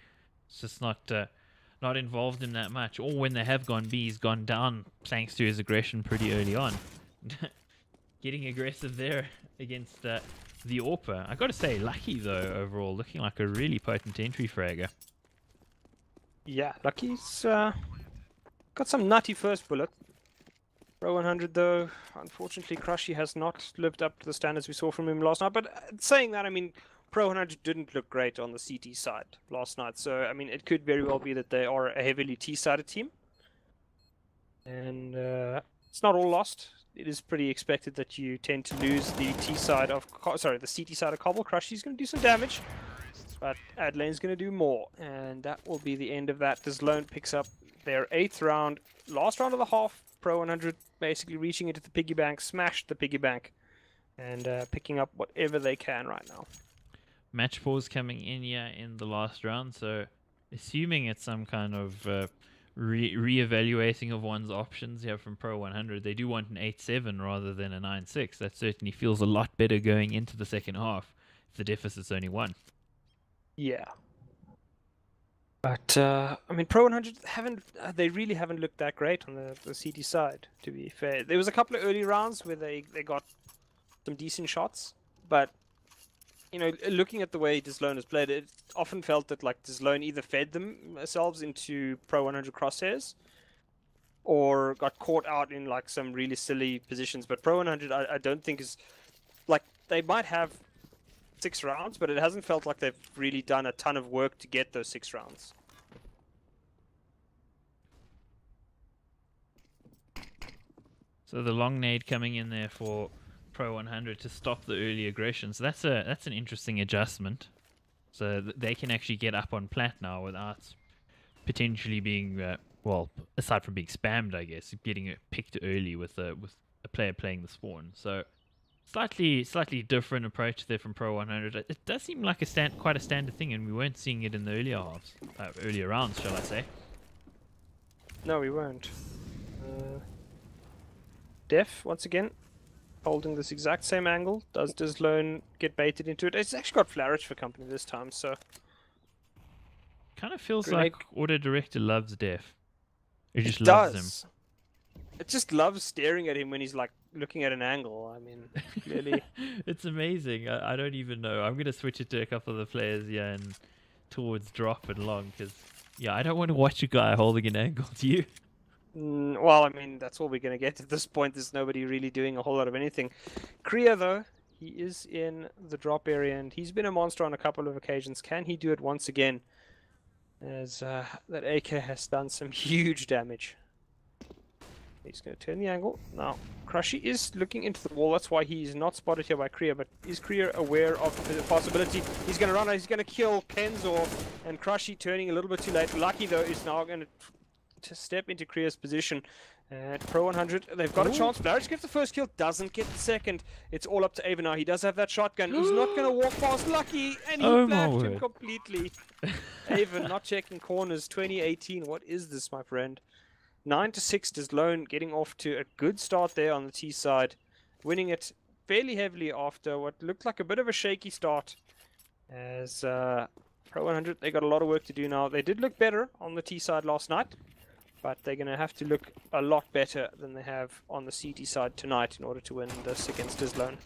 It's just not involved in that much, or when they have gone B, he's gone down thanks to his aggression pretty early on. Getting aggressive there against the AWPer. I gotta say, Lucky though, overall, looking like a really potent entry fragger. Yeah, Lucky's got some nutty first bullet. Pro 100 though, unfortunately Crushy has not lived up to the standards we saw from him last night, but saying that, I mean, Pro 100 didn't look great on the CT side last night, so I mean, it could very well be that they are a heavily T-sided team. And it's not all lost. It is pretty expected that you tend to lose the the CT side of Cobble. Crushy's going to do some damage, but Adelane's going to do more, and that will be the end of that. DizLown picks up their 8th round, last round of the half. Pro 100 basically reaching into the piggy bank, smashed the piggy bank, and picking up whatever they can right now. Match pause coming in here in the last round, so assuming it's some kind of re-evaluating of one's options here from Pro 100, they do want an 8-7 rather than a 9-6. That certainly feels a lot better going into the second half if the deficit's only 1. Yeah. But, I mean, Pro 100 they really haven't looked that great on the CT side, to be fair. There was a couple of early rounds where they got some decent shots, but, you know, looking at the way DizLown has played, it often felt that, like, DizLown either fed themselves into Pro 100 crosshairs or got caught out in, like, some really silly positions. But Pro 100, I don't think is, like, they might have 6 rounds, but it hasn't felt like they've really done a ton of work to get those 6 rounds. So the long nade coming in there for Pro 100 to stop the early aggression. So that's an interesting adjustment. So they can actually get up on plat now without potentially being, well, aside from being spammed, I guess, getting it picked early with a player playing the spawn. So slightly different approach there from Pro 100. It does seem like quite a standard thing, and we weren't seeing it in the earlier rounds, shall I say? No, we weren't. Def once again holding this exact same angle. Does DizLown get baited into it? It's actually got Flarich for company this time, so kind of feels Grenade. like Auto Director loves Def. It just loves him. It just loves staring at him when he's like looking at an angle. I mean, clearly. It's amazing. I don't even know. I'm gonna switch it to a couple of the players, yeah, and towards drop and long, because yeah, I don't want to watch a guy holding an angle. Do you? Well, I mean, that's all we're going to get at this point. There's nobody really doing a whole lot of anything. Kriya, though, he is in the drop area, and he's been a monster on a couple of occasions. Can he do it once again? As that AK has done some huge damage. He's going to turn the angle. Now, Crushy is looking into the wall. That's why he's not spotted here by Kriya. But is Kriya aware of the possibility? He's going to run. He's going to kill Kenzo. And Crushy turning a little bit too late. Lucky, though, is now going to step into Kriya's position. At Pro 100, they've got a chance. Flarich gets the first kill, doesn't get the second. It's all up to Ava now. He does have that shotgun. He's not going to walk past Lucky, and he flashed him completely. Ava not checking corners. 2018. What is this, my friend? 9-6. DizLown getting off to a good start there on the T side, winning it fairly heavily after what looked like a bit of a shaky start. As Pro 100, they got a lot of work to do now. They did look better on the T side last night, but they're going to have to look a lot better than they have on the CT side tonight in order to win this against DizLown.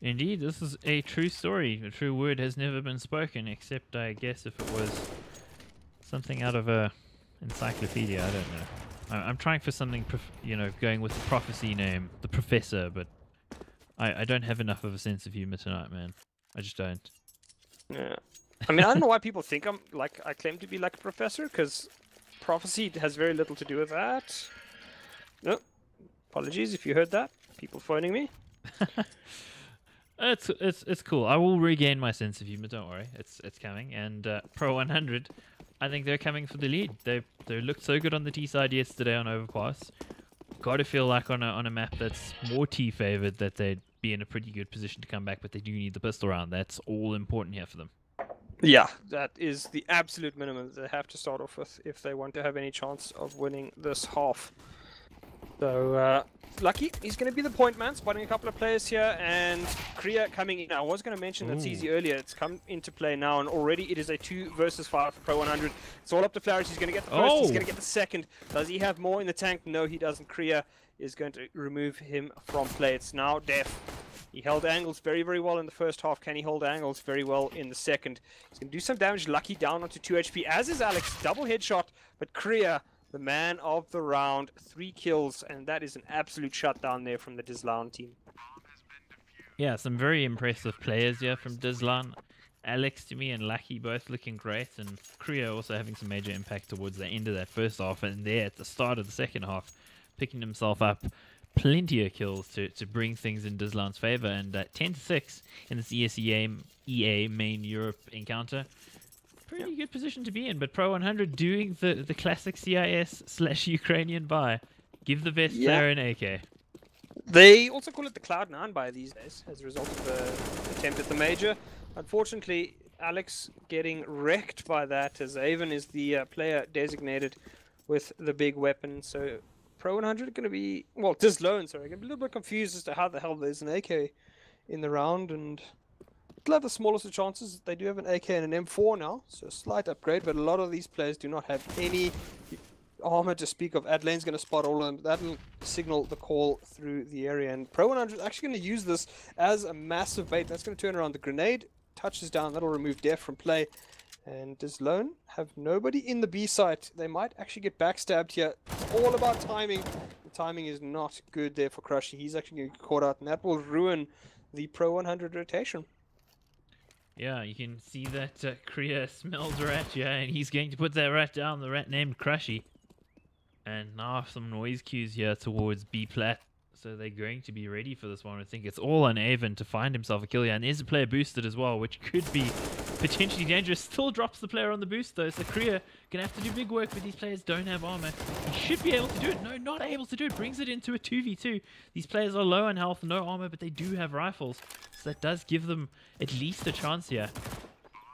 Indeed, this is a true story. A true word has never been spoken, except I guess if it was something out of a encyclopedia. I don't know. I'm trying for something, going with the Profeci name, the Professor, but I don't have enough of a sense of humor tonight, man. I just don't. Yeah. I mean, I don't know why people think I claim to be like a professor, because prophecy has very little to do with that. No, apologies if you heard that. People phoning me. It's cool. I will regain my sense of humor. Don't worry, it's coming. And Pro 100, I think they're coming for the lead. They looked so good on the T side yesterday on Overpass. Got to feel like on a map that's more T favored that they'd be in a pretty good position to come back, but they do need the pistol round. That's all important here for them. Yeah, that is the absolute minimum they have to start off with if they want to have any chance of winning this half. So, Lucky, he's going to be the point man, spotting a couple of players here, and Kriya coming in. I was going to mention that CZ earlier, it's come into play now, and already it is a 2 versus 5 for Pro 100. It's all up to Flourish. He's going to get the first, he's going to get the second. Does he have more in the tank? No, he doesn't. Kriya is going to remove him from play. It's now Def. He held angles very, very well in the first half. Can he hold angles very well in the second? He's going to do some damage. Lucky down onto 2 HP, as is Alex. Double headshot, but Kriya, the man of the round, 3 kills, and that is an absolute shutdown there from the DizLown team. Yeah, some very impressive players here from DizLown. Alex to me and Lucky both looking great, and Kriya also having some major impact towards the end of that first half, and there at the start of the second half, picking himself up plenty of kills to bring things in DizLown's favor, and 10-6 in this ESEA Main Europe encounter. Pretty good position to be in, but Pro 100 doing the classic CIS/Ukrainian buy. Give the best player an AK. They also call it the Cloud9 buy these days, as a result of the attempt at the major. Unfortunately, Alex getting wrecked by that, as Avon is the player designated with the big weapon. So Pro 100 are going to be, well, DizLown, sorry, going to be a little bit confused as to how the hell there's an AK in the round, and they'll have the smallest of chances. They do have an AK and an M4 now, so a slight upgrade, but a lot of these players do not have any armor to speak of. Adelane's going to spot all, and that'll signal the call through the area, and Pro 100 is actually going to use this as a massive bait. That's going to turn around the grenade, touches down, that'll remove Def from play, and DizLown have nobody in the B site. They might actually get backstabbed here. It's all about timing. The timing is not good there for Crushy. He's actually going to get caught out, and that will ruin the Pro 100 rotation. Yeah, you can see that Kriya smells a rat, yeah, and he's going to put that rat down, the rat named Crushy. And now some noise cues here towards B plat, so they're going to be ready for this one. I think it's all on Avon to find himself a kill here, and there's a player boosted as well, which could be potentially dangerous. Still drops the player on the boost though, so Kriya gonna have to do big work, but these players don't have armor. He should be able to do it. No, not able to do it. Brings it into a 2v2. These players are low on health, no armor, but they do have rifles, so that does give them at least a chance here.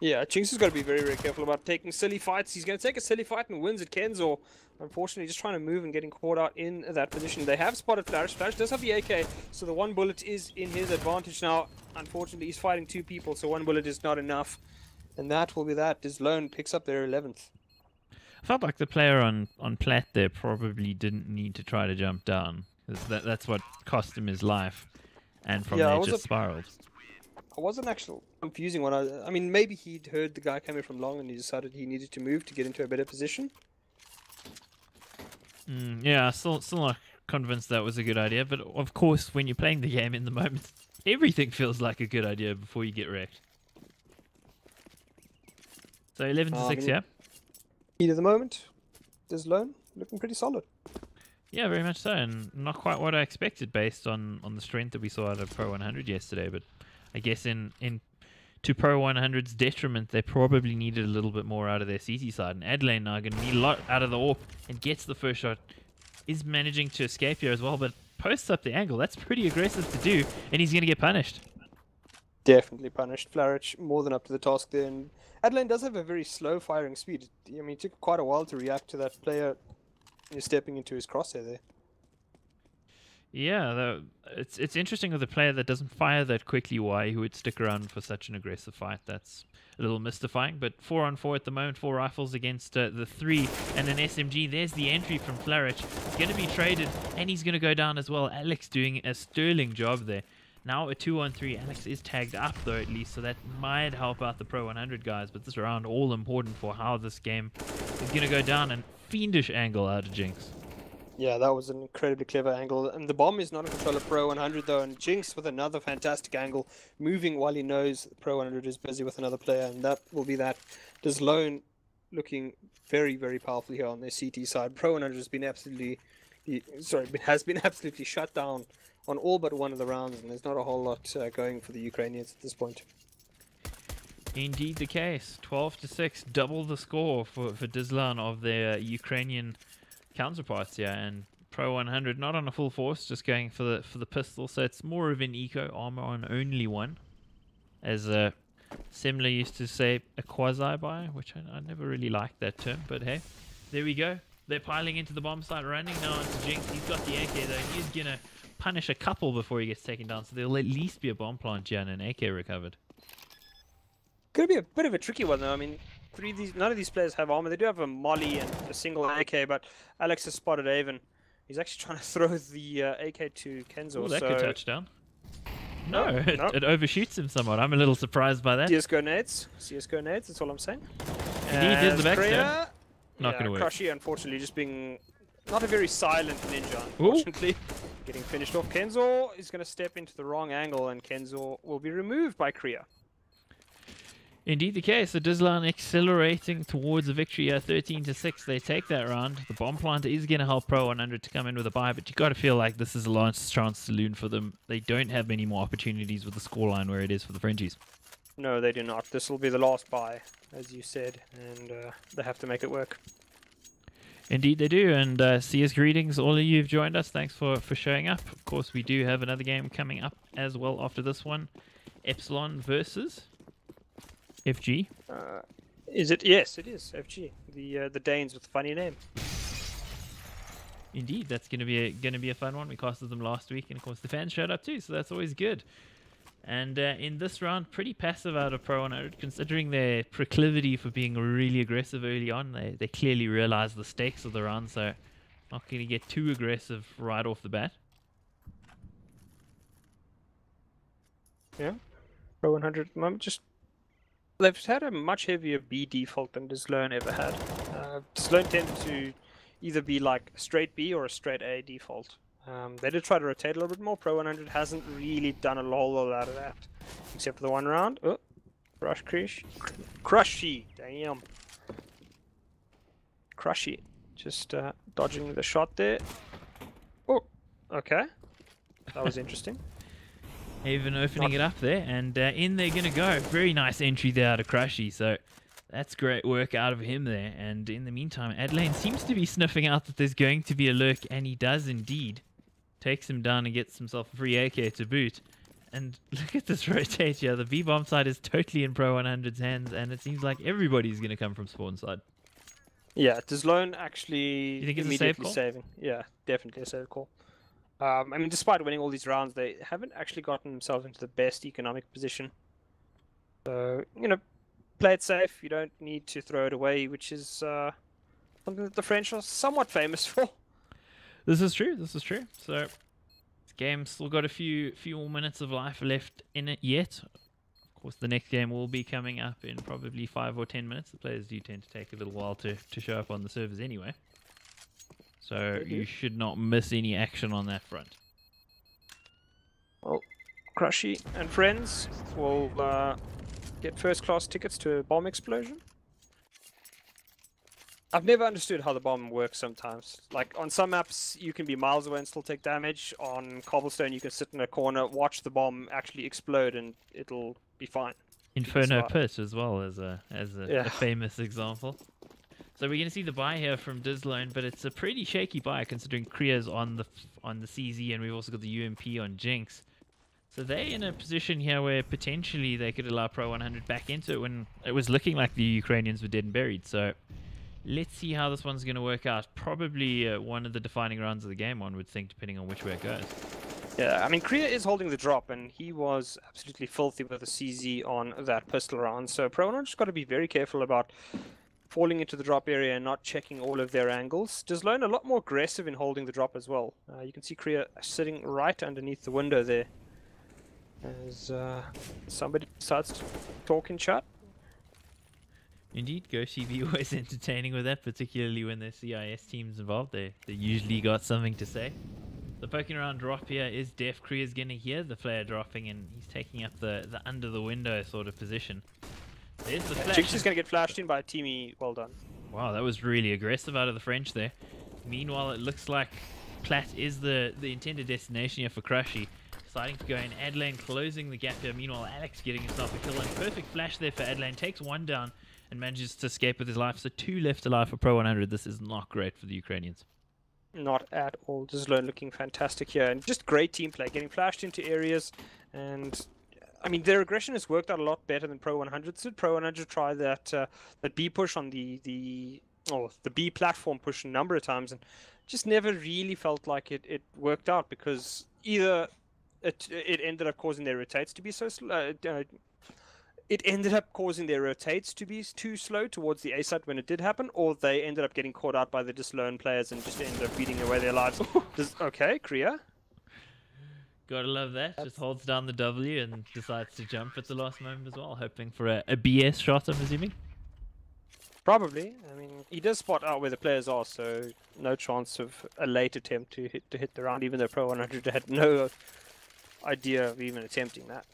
Yeah, Chinks has got to be very, very careful about taking silly fights. He's going to take a silly fight and wins at Kenzo. Unfortunately, just trying to move and getting caught out in that position. They have spotted Flourish. Flourish does have the AK, so the 1 bullet is in his advantage now. Unfortunately, he's fighting 2 people, so 1 bullet is not enough. And that will be that. DizLown picks up their 11th. I felt like the player on plat there probably didn't need to try to jump down. That's what cost him his life. And from there, it just spiraled. It was an actual confusing one. I mean, maybe he'd heard the guy coming from long and he decided he needed to move to get into a better position. Yeah, still not convinced that was a good idea, but of course, when you're playing the game in the moment, everything feels like a good idea before you get wrecked. So 11-6, yeah? Heat of the moment. DizLown looking pretty solid. Yeah, very much so, and not quite what I expected based on the strength that we saw out of Pro 100 yesterday, but I guess to Pro 100's detriment, they probably needed a little bit more out of their CT side. And Adelaine now going to need a lot out of the AWP and gets the first shot. Is managing to escape here as well, but posts up the angle. That's pretty aggressive to do, and he's going to get punished. Definitely punished. Flourish more than up to the task there. And Adelaine does have a very slow firing speed. I mean, it took quite a while to react to that player stepping into his crosshair there. Yeah, it's interesting with a player that doesn't fire that quickly why he would stick around for such an aggressive fight. That's a little mystifying, but 4-on-4 at the moment, 4 rifles against the 3 and an SMG. There's the entry from Flourish. He's going to be traded, and he's going to go down as well. Alex doing a sterling job there. Now a 2-on-3. Alex is tagged up, though, at least, so that might help out the Pro 100 guys, but this round all important for how this game is going to go down, and fiendish angle out of Jinx. Yeah, that was an incredibly clever angle. And the bomb is not in control of Pro 100 though, and Jinx with another fantastic angle, moving while he knows Pro 100 is busy with another player, and that will be that. DizLown looking very, very powerful here on their CT side. Pro 100 has been absolutely, has been absolutely shut down on all but one of the rounds, and there's not a whole lot going for the Ukrainians at this point. Indeed the case. 12-6, double the score for DizLown of their Ukrainian counterparts here, and Pro 100 not on a full force, just going for the pistol, so it's more of an eco armor on only one, as Semler used to say, a quasi-buy, which I never really liked that term, but hey, there we go. They're piling into the bomb site, running now into Jinx. He's got the AK though, and he's gonna punish a couple before he gets taken down, so there'll at least be a bomb plant here and an AK recovered. Gonna be a bit of a tricky one though. I mean, none of these players have armor. They do have a molly and a single AK, but Alex has spotted Avon. He's actually trying to throw the AK to Kenzo. Oh, that so... could touch down. No, no. It overshoots him somewhat. I'm a little surprised by that. CSGO nades. CSGO nades, that's all I'm saying. Indeed, there's the backstab. Korea, Not going to work. Profeci, unfortunately, just being not a very silent ninja, unfortunately. Ooh. Getting finished off. Kenzo is going to step into the wrong angle, and Kenzo will be removed by Korea. Indeed the case. So DizLown accelerating towards a victory here, 13-6. They take that round. The bomb plant is going to help Pro 100 to come in with a bye, but you got to feel like this is a last chance saloon for them. They don't have many more opportunities with the scoreline where it is for the Frenchies. No, they do not. This will be the last bye, as you said, and they have to make it work. Indeed they do, and CS greetings, all of you who've joined us. Thanks for showing up. Of course, we do have another game coming up as well after this one. Epsilon versus FG. Is it? Yes, it is FG. The Danes with the funny name. Indeed, that's gonna be a fun one. We casted them last week, and of course the fans showed up too, so that's always good. And in this round, pretty passive out of Pro 100, considering their proclivity for being really aggressive early on. They clearly realize the stakes of the round, so not going to get too aggressive right off the bat. Yeah, Pro 100 at the moment just. They've had a much heavier B default than DizLown ever had. DizLown tended to either be like a straight B or a straight A default. They did try to rotate a little bit more. Pro 100 hasn't really done a whole lot out of that, except for the one round. Oh, Crushy, damn. Crushy, just dodging the shot there. Oh, okay, that was interesting. Even opening it up there, and in they're going to go. Very nice entry there out of Crushy, so that's great work out of him there. And in the meantime, Adelaine seems to be sniffing out that there's going to be a lurk, and he does indeed. Takes him down and gets himself a free AK to boot. And look at this rotate here. The B-bomb side is totally in Pro 100's hands, and it seems like everybody's going to come from spawn side. Yeah, DizLown actually you think it's immediately a save call? saving. Yeah, definitely a save call. I mean, despite winning all these rounds, they haven't actually gotten themselves into the best economic position. So, you know, play it safe. You don't need to throw it away, which is something that the French are somewhat famous for. This is true. This is true. So, this game's still got a few more minutes of life left in it yet. Of course, the next game will be coming up in probably 5 or 10 minutes. The players do tend to take a little while to show up on the servers anyway. So you should not miss any action on that front. Well, Crushy and friends will get first-class tickets to a bomb explosion. I've never understood how the bomb works sometimes. Like, on some maps, you can be miles away and still take damage. On Cobblestone, you can sit in a corner, watch the bomb actually explode, and it'll be fine. Inferno Pit as well as a famous example. So we're going to see the buy here from DizLown, but it's a pretty shaky buy considering Kriya's on the CZ, and we've also got the UMP on Jinx. So they're in a position here where potentially they could allow Pro 100 back into it when it was looking like the Ukrainians were dead and buried. So let's see how this one's going to work out. Probably one of the defining rounds of the game, one would think, depending on which way it goes. Yeah, I mean, Kriya is holding the drop, and he was absolutely filthy with the CZ on that pistol round. So Pro 100's got to be very careful about falling into the drop area and not checking all of their angles. DizLown a lot more aggressive in holding the drop as well. You can see Kriya sitting right underneath the window there. As somebody decides to talk in chat. Indeed, GoTV always entertaining with that, particularly when there's CIS teams involved. They usually got something to say. The poking around drop here is Def. Kriya's going to hear the flare dropping, and he's taking up the under the window sort of position. There's the flash. Jinx is going to get flashed in by Teamy. Well done. Wow, that was really aggressive out of the French there. Meanwhile, it looks like Plat is the intended destination here for Crushy. Deciding to go in. Adelaine closing the gap here. Meanwhile, Alex getting himself a kill. And perfect flash there for Adelaine. Takes one down and manages to escape with his life. So 2 left alive for Pro 100. This is not great for the Ukrainians. Not at all. DizLown looking fantastic here. And just great team play. Getting flashed into areas. And, I mean, their aggression has worked out a lot better than Pro 100. So Pro 100 try that B push on the B platform push a number of times. And just never really felt like it worked out, because either it ended up causing their rotates to be so slow. It ended up causing their rotates to be too slow towards the A site when it did happen, or they ended up getting caught out by the DizLown players and just ended up beating away their lives. Okay, Kriya. Gotta love that. Just holds down the W and decides to jump at the last moment as well, hoping for a BS shot, I'm assuming. Probably. I mean, he does spot out where the players are, so no chance of a late attempt to hit the round, even though Pro 100 had no idea of even attempting that.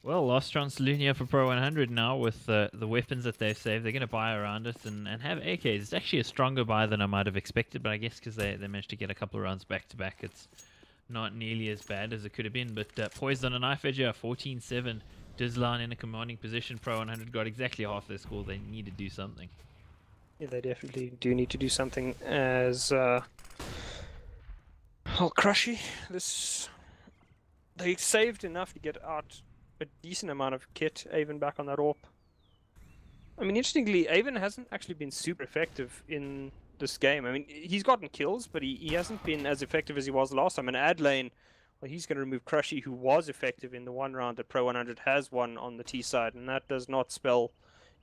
Well, last chance Lunia for Pro 100 now with the weapons that they've saved. They're going to buy around it and have AKs. It's actually a stronger buy than I might have expected, but I guess because they managed to get a couple of rounds back-to-back, it's not nearly as bad as it could have been. But poised on a knife edge here, 14-7. DizLown in a commanding position. Pro 100 got exactly half their score. They need to do something. Yeah, they definitely do need to do something as... Well, Crushy, they saved enough to get out a decent amount of kit. Avon back on that AWP. I mean, interestingly, Avon hasn't actually been super effective in this game. I mean, he's gotten kills, but he hasn't been as effective as he was last time. And Adelaine, well, he's going to remove Crushy, who was effective in the one round that Pro 100 has won on the T side, and that does not spell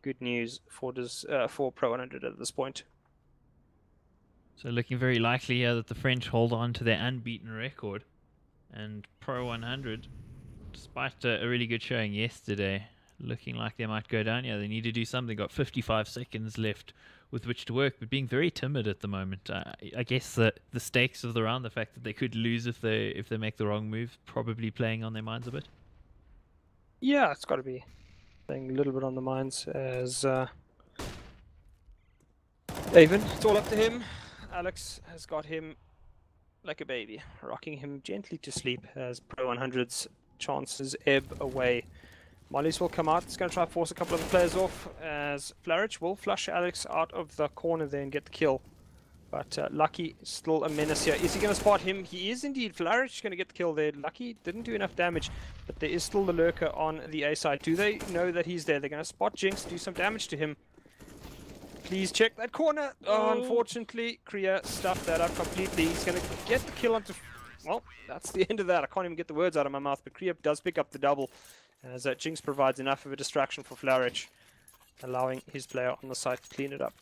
good news for Pro 100 at this point. So looking very likely here that the French hold on to their unbeaten record, and Pro 100, despite a really good showing yesterday, looking like they might go down. Yeah, they need to do something. Got 55 seconds left with which to work, but being very timid at the moment. I guess the stakes of the round, the fact that they could lose if they make the wrong move, probably playing on their minds a bit. Yeah, it's got to be playing a little bit on the minds as Avon. It's all up to him. Alex has got him like a baby, rocking him gently to sleep as Pro 100's chances ebb away. Molly's will come out. It's going to try to force a couple of the players off as Flarich will flush Alex out of the corner there and get the kill. But Lucky still a menace here. Is he going to spot him? He is indeed. Flarich going to get the kill there. Lucky didn't do enough damage, but there is still the lurker on the A side. Do they know that he's there? They're going to spot Jinx, do some damage to him. Please check that corner. Oh, unfortunately, Kriya stuffed that up completely. He's going to get the kill onto... Well, that's the end of that. I can't even get the words out of my mouth, but Kriya does pick up the double as Jinx provides enough of a distraction for Flarich, allowing his player on the side to clean it up.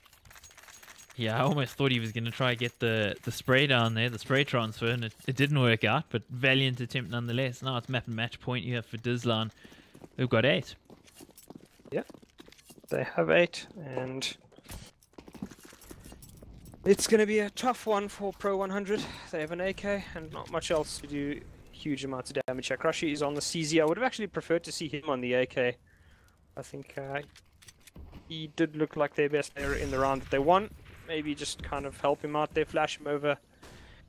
Yeah, I almost thought he was going to try to get the spray down there, the spray transfer, and it didn't work out, but valiant attempt nonetheless. Now it's map and match point here for DizLown. They've got 8. Yeah, they have 8, and it's going to be a tough one for Pro 100. They have an AK and not much else to do huge amounts of damage. Crushy is on the CZ. I would have actually preferred to see him on the AK. I think he did look like their best player in the round that they won. Maybe just kind of help him out there, flash him over.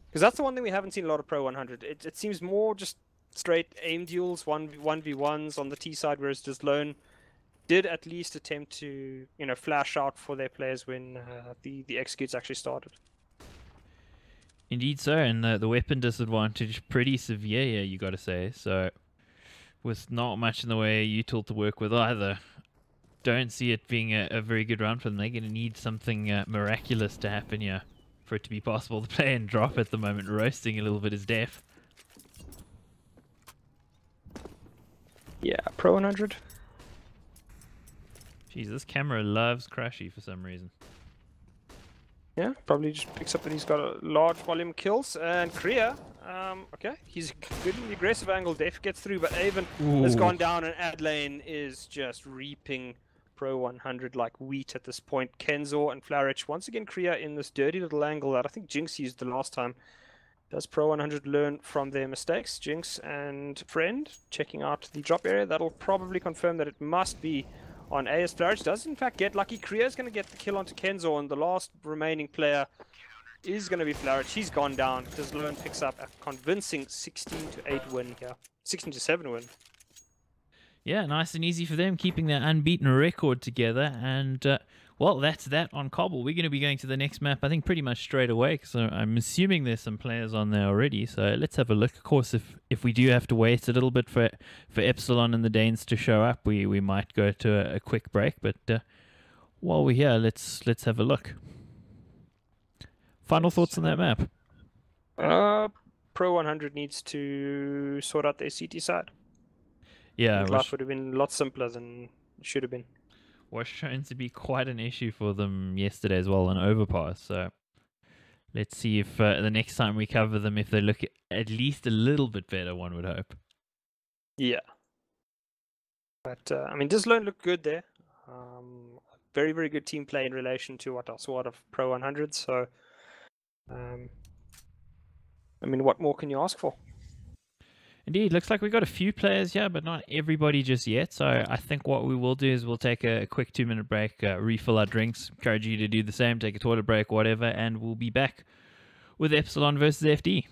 Because that's the one thing we haven't seen a lot of Pro 100. It seems more just straight aim duels, 1v1s on the T side, whereas DizLown did at least attempt to, flash out for their players when the executes actually started. Indeed, sir, and the weapon disadvantage pretty severe here, you got to say. So, with not much in the way of util to work with either, don't see it being a very good round for them. They're going to need something miraculous to happen here for it to be possible to play and drop at the moment. Roasting a little bit is Def. Yeah, Pro 100. Jeez, this camera loves Crushy for some reason. Yeah, probably just picks up that he's got a large volume of kills. And Kriya, okay, he's good in the aggressive angle. Def gets through, but Avon has gone down, and Adelaine is just reaping Pro 100 like wheat at this point. Kenzor and Flarich once again Kriya in this dirty little angle that I think Jinx used the last time. Does Pro 100 learn from their mistakes? Jinx and Friend checking out the drop area. That'll probably confirm that it must be on A, as Flarich does in fact get lucky. Kriya is going to get the kill onto Kenzor, and the last remaining player is going to be Flarich. He's gone down. DizLown picks up a convincing 16-8 win here. 16-7 win. Yeah, nice and easy for them, keeping their unbeaten record together. And, well, that's that on Cobble. We're going to be going to the next map, I think, pretty much straight away, because I'm assuming there's some players on there already. So let's have a look. Of course, if we do have to wait a little bit for Epsilon and the Danes to show up, we might go to a quick break. But while we're here, let's have a look. Final thoughts on that map? Pro 100 needs to sort out their CT side. Yeah, life would have been a lot simpler than it should have been. Was shown to be quite an issue for them yesterday as well on Overpass. So let's see if the next time we cover them, if they look at least a little bit better, one would hope. Yeah. But, I mean, DizLown looked good there. Very, very good team play in relation to what I saw out of Pro 100. So, I mean, what more can you ask for? Indeed, looks like we've got a few players here, but not everybody just yet. So I think what we will do is we'll take a quick 2-minute break, refill our drinks, encourage you to do the same, take a toilet break, whatever, and we'll be back with Epsilon versus FD.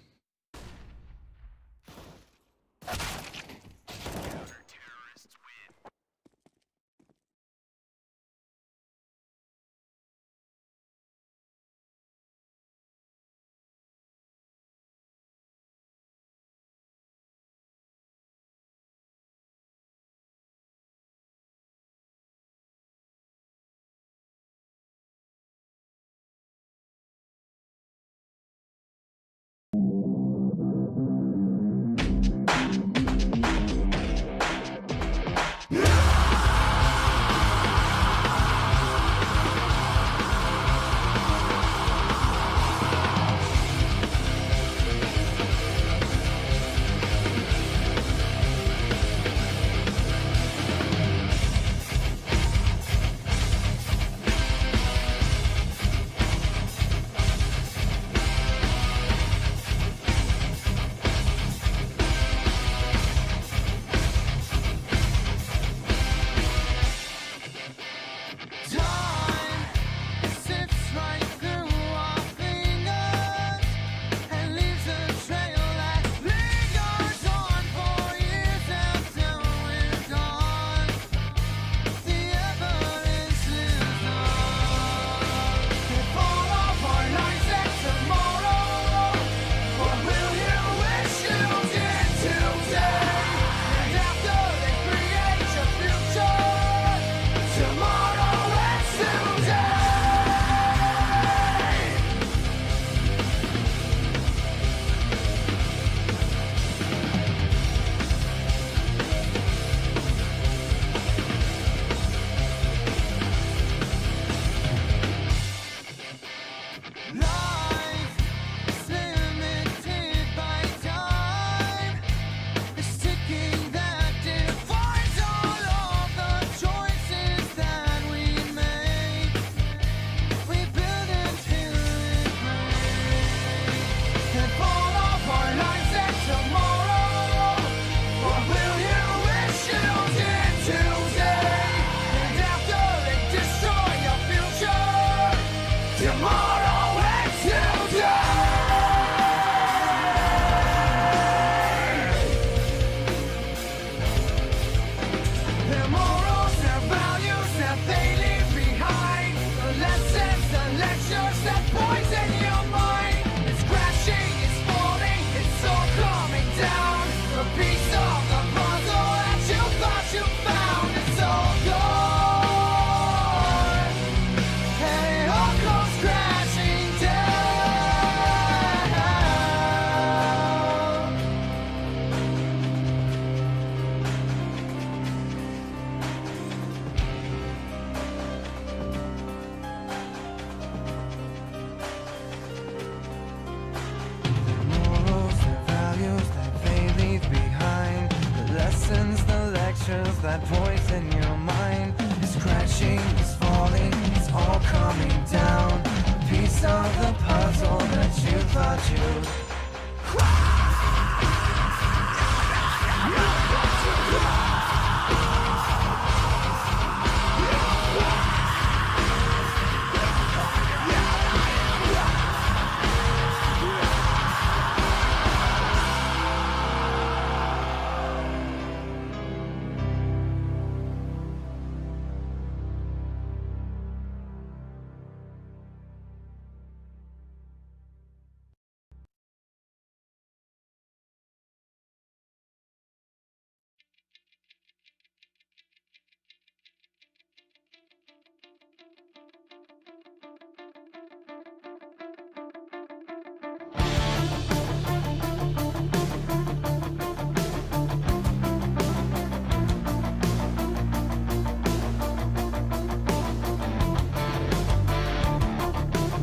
without you.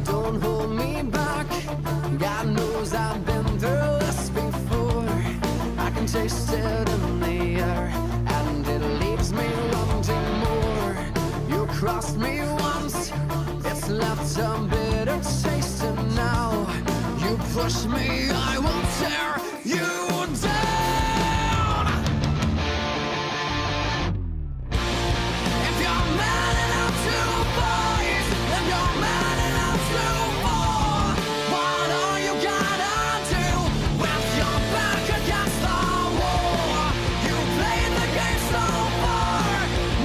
Don't hold me back. God knows I've been through this before. I can taste it in the air, and it leaves me wanting more. You crossed me once, it's left a bitter taste, and now you push me, I will tear you down. If you're man enough to fight, then you're man enough to fall. What are you gonna do with your back against the wall? You played the game so far,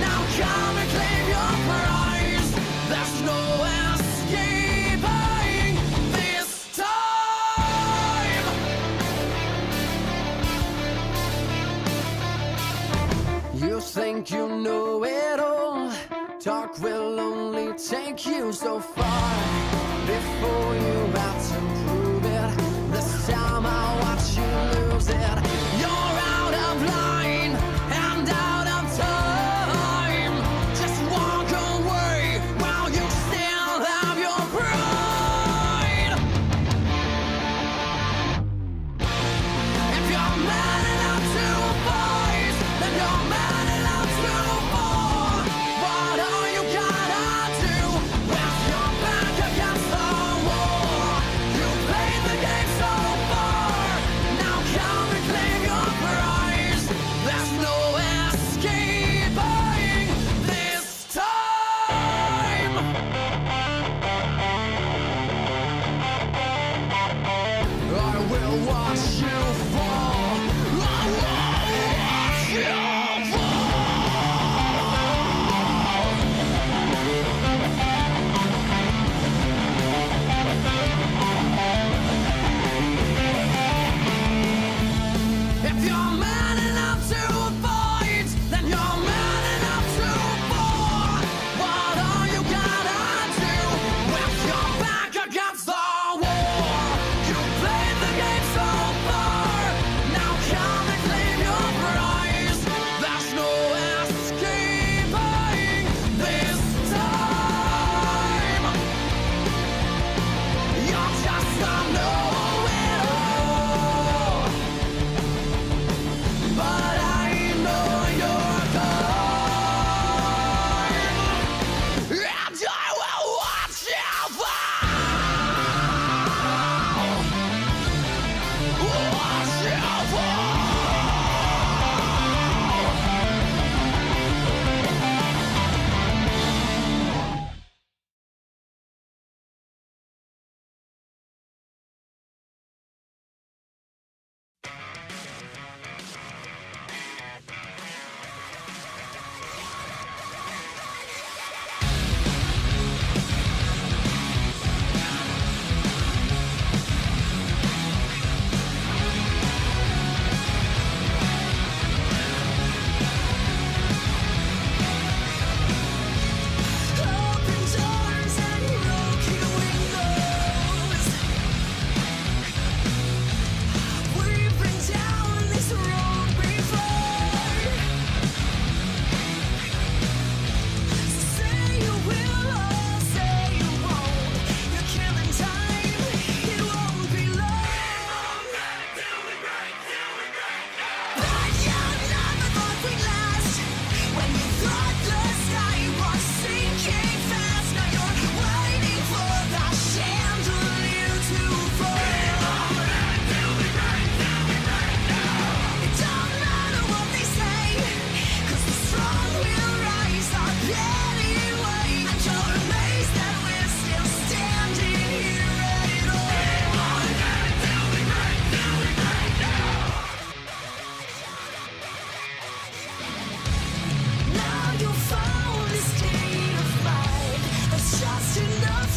now come and claim your prize. There's no escaping this time. You think you know it all. Talk will only take you so far before you have to prove it. This time I'll watch you lose it. You're out of line and out of time. Just walk away while you still have your pride. If you're man enough to fight, then you're man enough to fall. What are you gonna do with your back against the wall?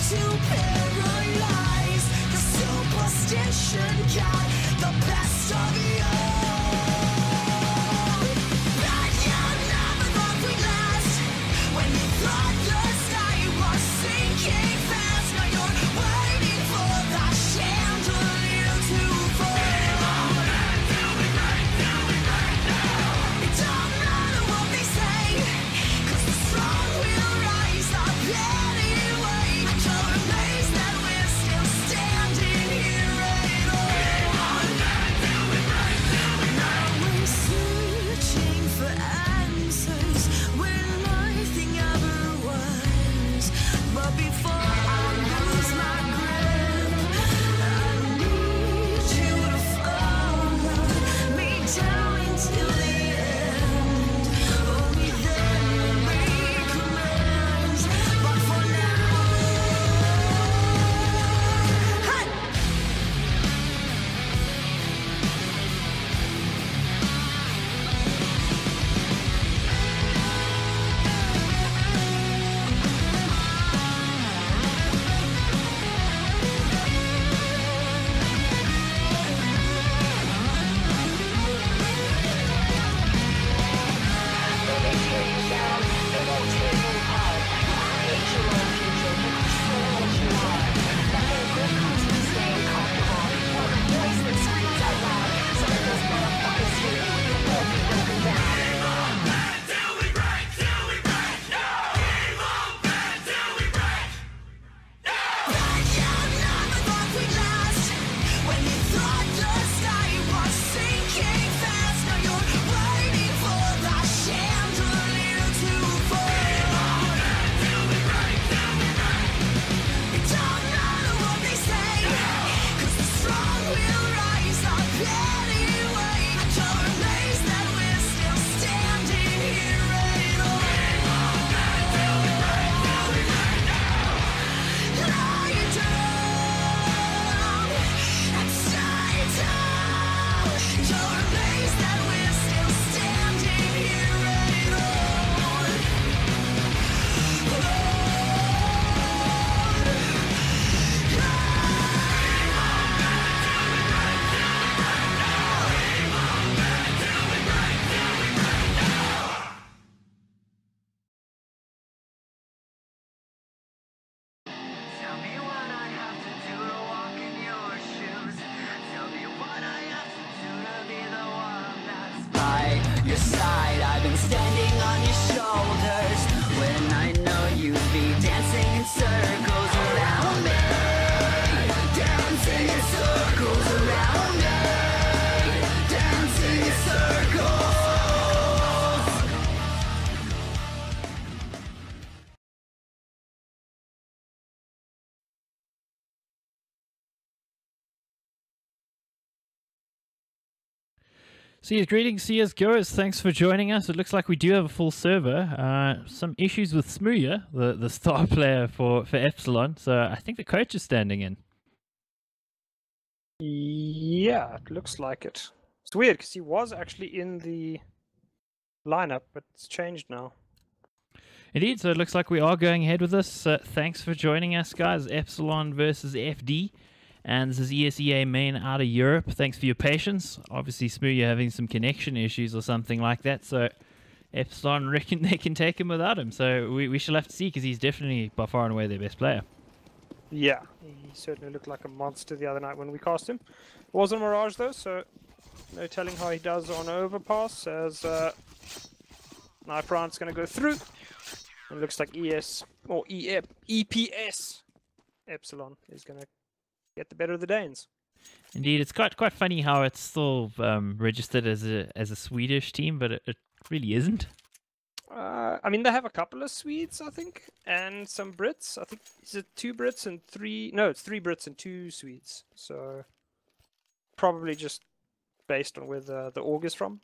to paralyze. The superstition got the best of you. But you never thought we'd last. When you thought the sky was sinking fast, now you're waiting for the chandelier to fall. It don't matter what they say, 'cause the strong will rise up anyway. And you're amazed that we're still standing here at all. Now we're searching for answers where nothing ever was. But before I lose my grip, I need you to follow me down until the end. Only then will we commence. But for now, hey! Tell me what I have to do to walk in your shoes. Tell me what I have to do to be the one that's by your side. I've been standing on your shoulders when I know you'd be dancing in circles around me. Dancing in circles around me. Dancing in circles. CS greetings, CS goers. Thanks for joining us. It looks like we do have a full server. Some issues with Smooya, the star player for Epsilon. So I think the coach is standing in. Yeah, it looks like it. It's weird because he was actually in the lineup, but it's changed now. Indeed, so it looks like we are going ahead with this. Thanks for joining us, guys. Epsilon versus FD. And this is ESEA Main out of Europe. Thanks for your patience. Obviously, Smooya having some connection issues or something like that. So Epsilon reckon they can take him without him. So we shall have to see, because he's definitely by far and away their best player. Yeah, he certainly looked like a monster the other night when we cast him. It was a Mirage though, so no telling how he does on overpass, as Knife Round's going to go through. It looks like EPS Epsilon is going to get the better of the Danes. Indeed, it's quite funny how it's still registered as a Swedish team, but it really isn't. I mean, they have a couple of Swedes, I think, and some Brits. I think is it 2 Brits and 3? No, it's 3 Brits and 2 Swedes. So probably just based on where the org is from.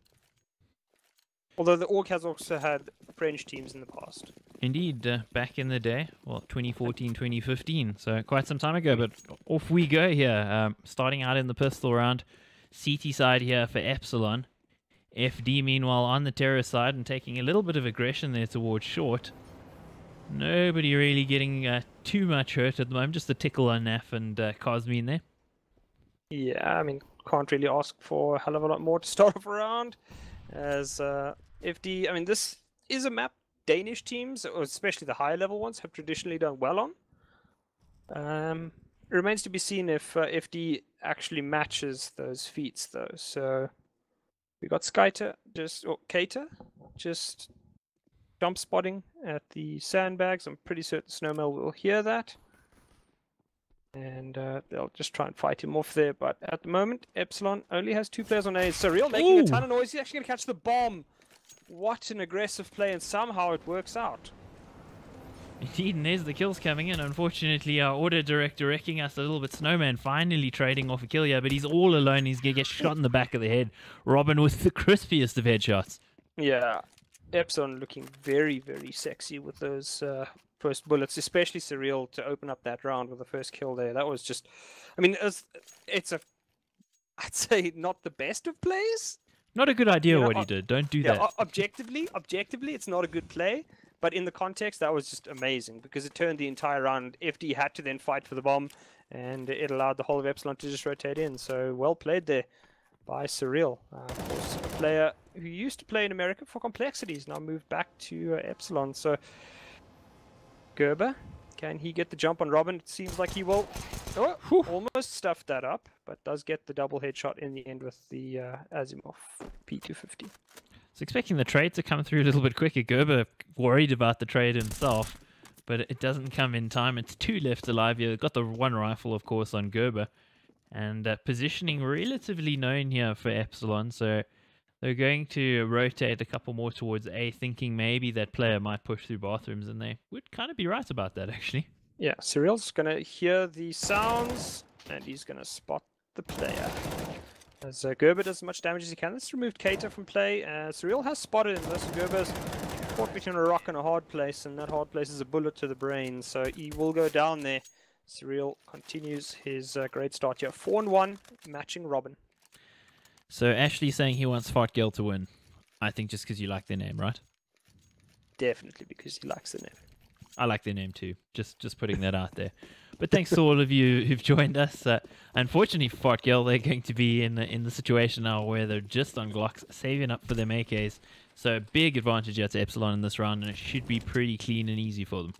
Although the org has also had French teams in the past. Indeed, back in the day, well, 2014, 2015, so quite some time ago. But off we go here, starting out in the pistol round. CT side here for Epsilon. FD, meanwhile, on the terror side and taking a little bit of aggression there towards short. Nobody really getting too much hurt at the moment. Just a tickle on Naf and Cosme in there. Yeah, I mean, can't really ask for a hell of a lot more to start off around. As FD, I mean, this is a map Danish teams, or especially the higher level ones, have traditionally done well on. It remains to be seen if FD actually matches those feats, though. So we got Skyter, Kater, just jump spotting at the sandbags. I'm pretty certain Snowmail will hear that. And they'll just try and fight him off there. But at the moment, Epsilon only has 2 players on A. Surreal making a ton of noise. He's actually going to catch the bomb. What an aggressive play, and somehow it works out. Indeed, and there's the kills coming in. Unfortunately, our order director wrecking us a little bit. Snowman finally trading off a kill here, but he's all alone. He's going to get shot in the back of the head. Robin with the crispiest of headshots. Yeah, Epsilon looking very, very sexy with those first bullets, especially Surreal to open up that round with the first kill there. That was just, I mean, it's a, I'd say not the best of plays. Not a good idea what he did. Don't do that. Objectively, it's not a good play. But in the context, that was just amazing because it turned the entire round. FD had to then fight for the bomb, and it allowed the whole of Epsilon to just rotate in. So well played there by Surreal. Of course, a player who used to play in America for Complexities, now moved back to Epsilon. So Gerber, can he get the jump on Robin? It seems like he will. Oh, almost stuffed that up, but does get the double headshot in the end with the Asimov P250. So expecting the trade to come through a little bit quicker. Gerber worried about the trade himself, but it doesn't come in time. It's 2 left alive here. Got the 1 rifle, of course, on Gerber. And positioning relatively known here for Epsilon. So they're going to rotate a couple more towards A, thinking maybe that player might push through bathrooms, and they would kind of be right about that, actually. Yeah, Surreal's going to hear the sounds, and he's going to spot the player. As Gerber does as much damage as he can. This removed Kater from play. Surreal has spotted him. This Gerber's caught between a rock and a hard place, and that hard place is a bullet to the brain. So he will go down there. Surreal continues his great start here. 4-1, matching Robin. So Ashley saying he wants Fartgale to win. I think just because you like their name, right? Definitely because he likes the name. I like their name too. Just putting that out there. But thanks to all of you who've joined us. Unfortunately for Fartgale, they're going to be in the situation now where they're just on Glocks, saving up for their AKs. So big advantage here to Epsilon in this round, and it should be pretty clean and easy for them.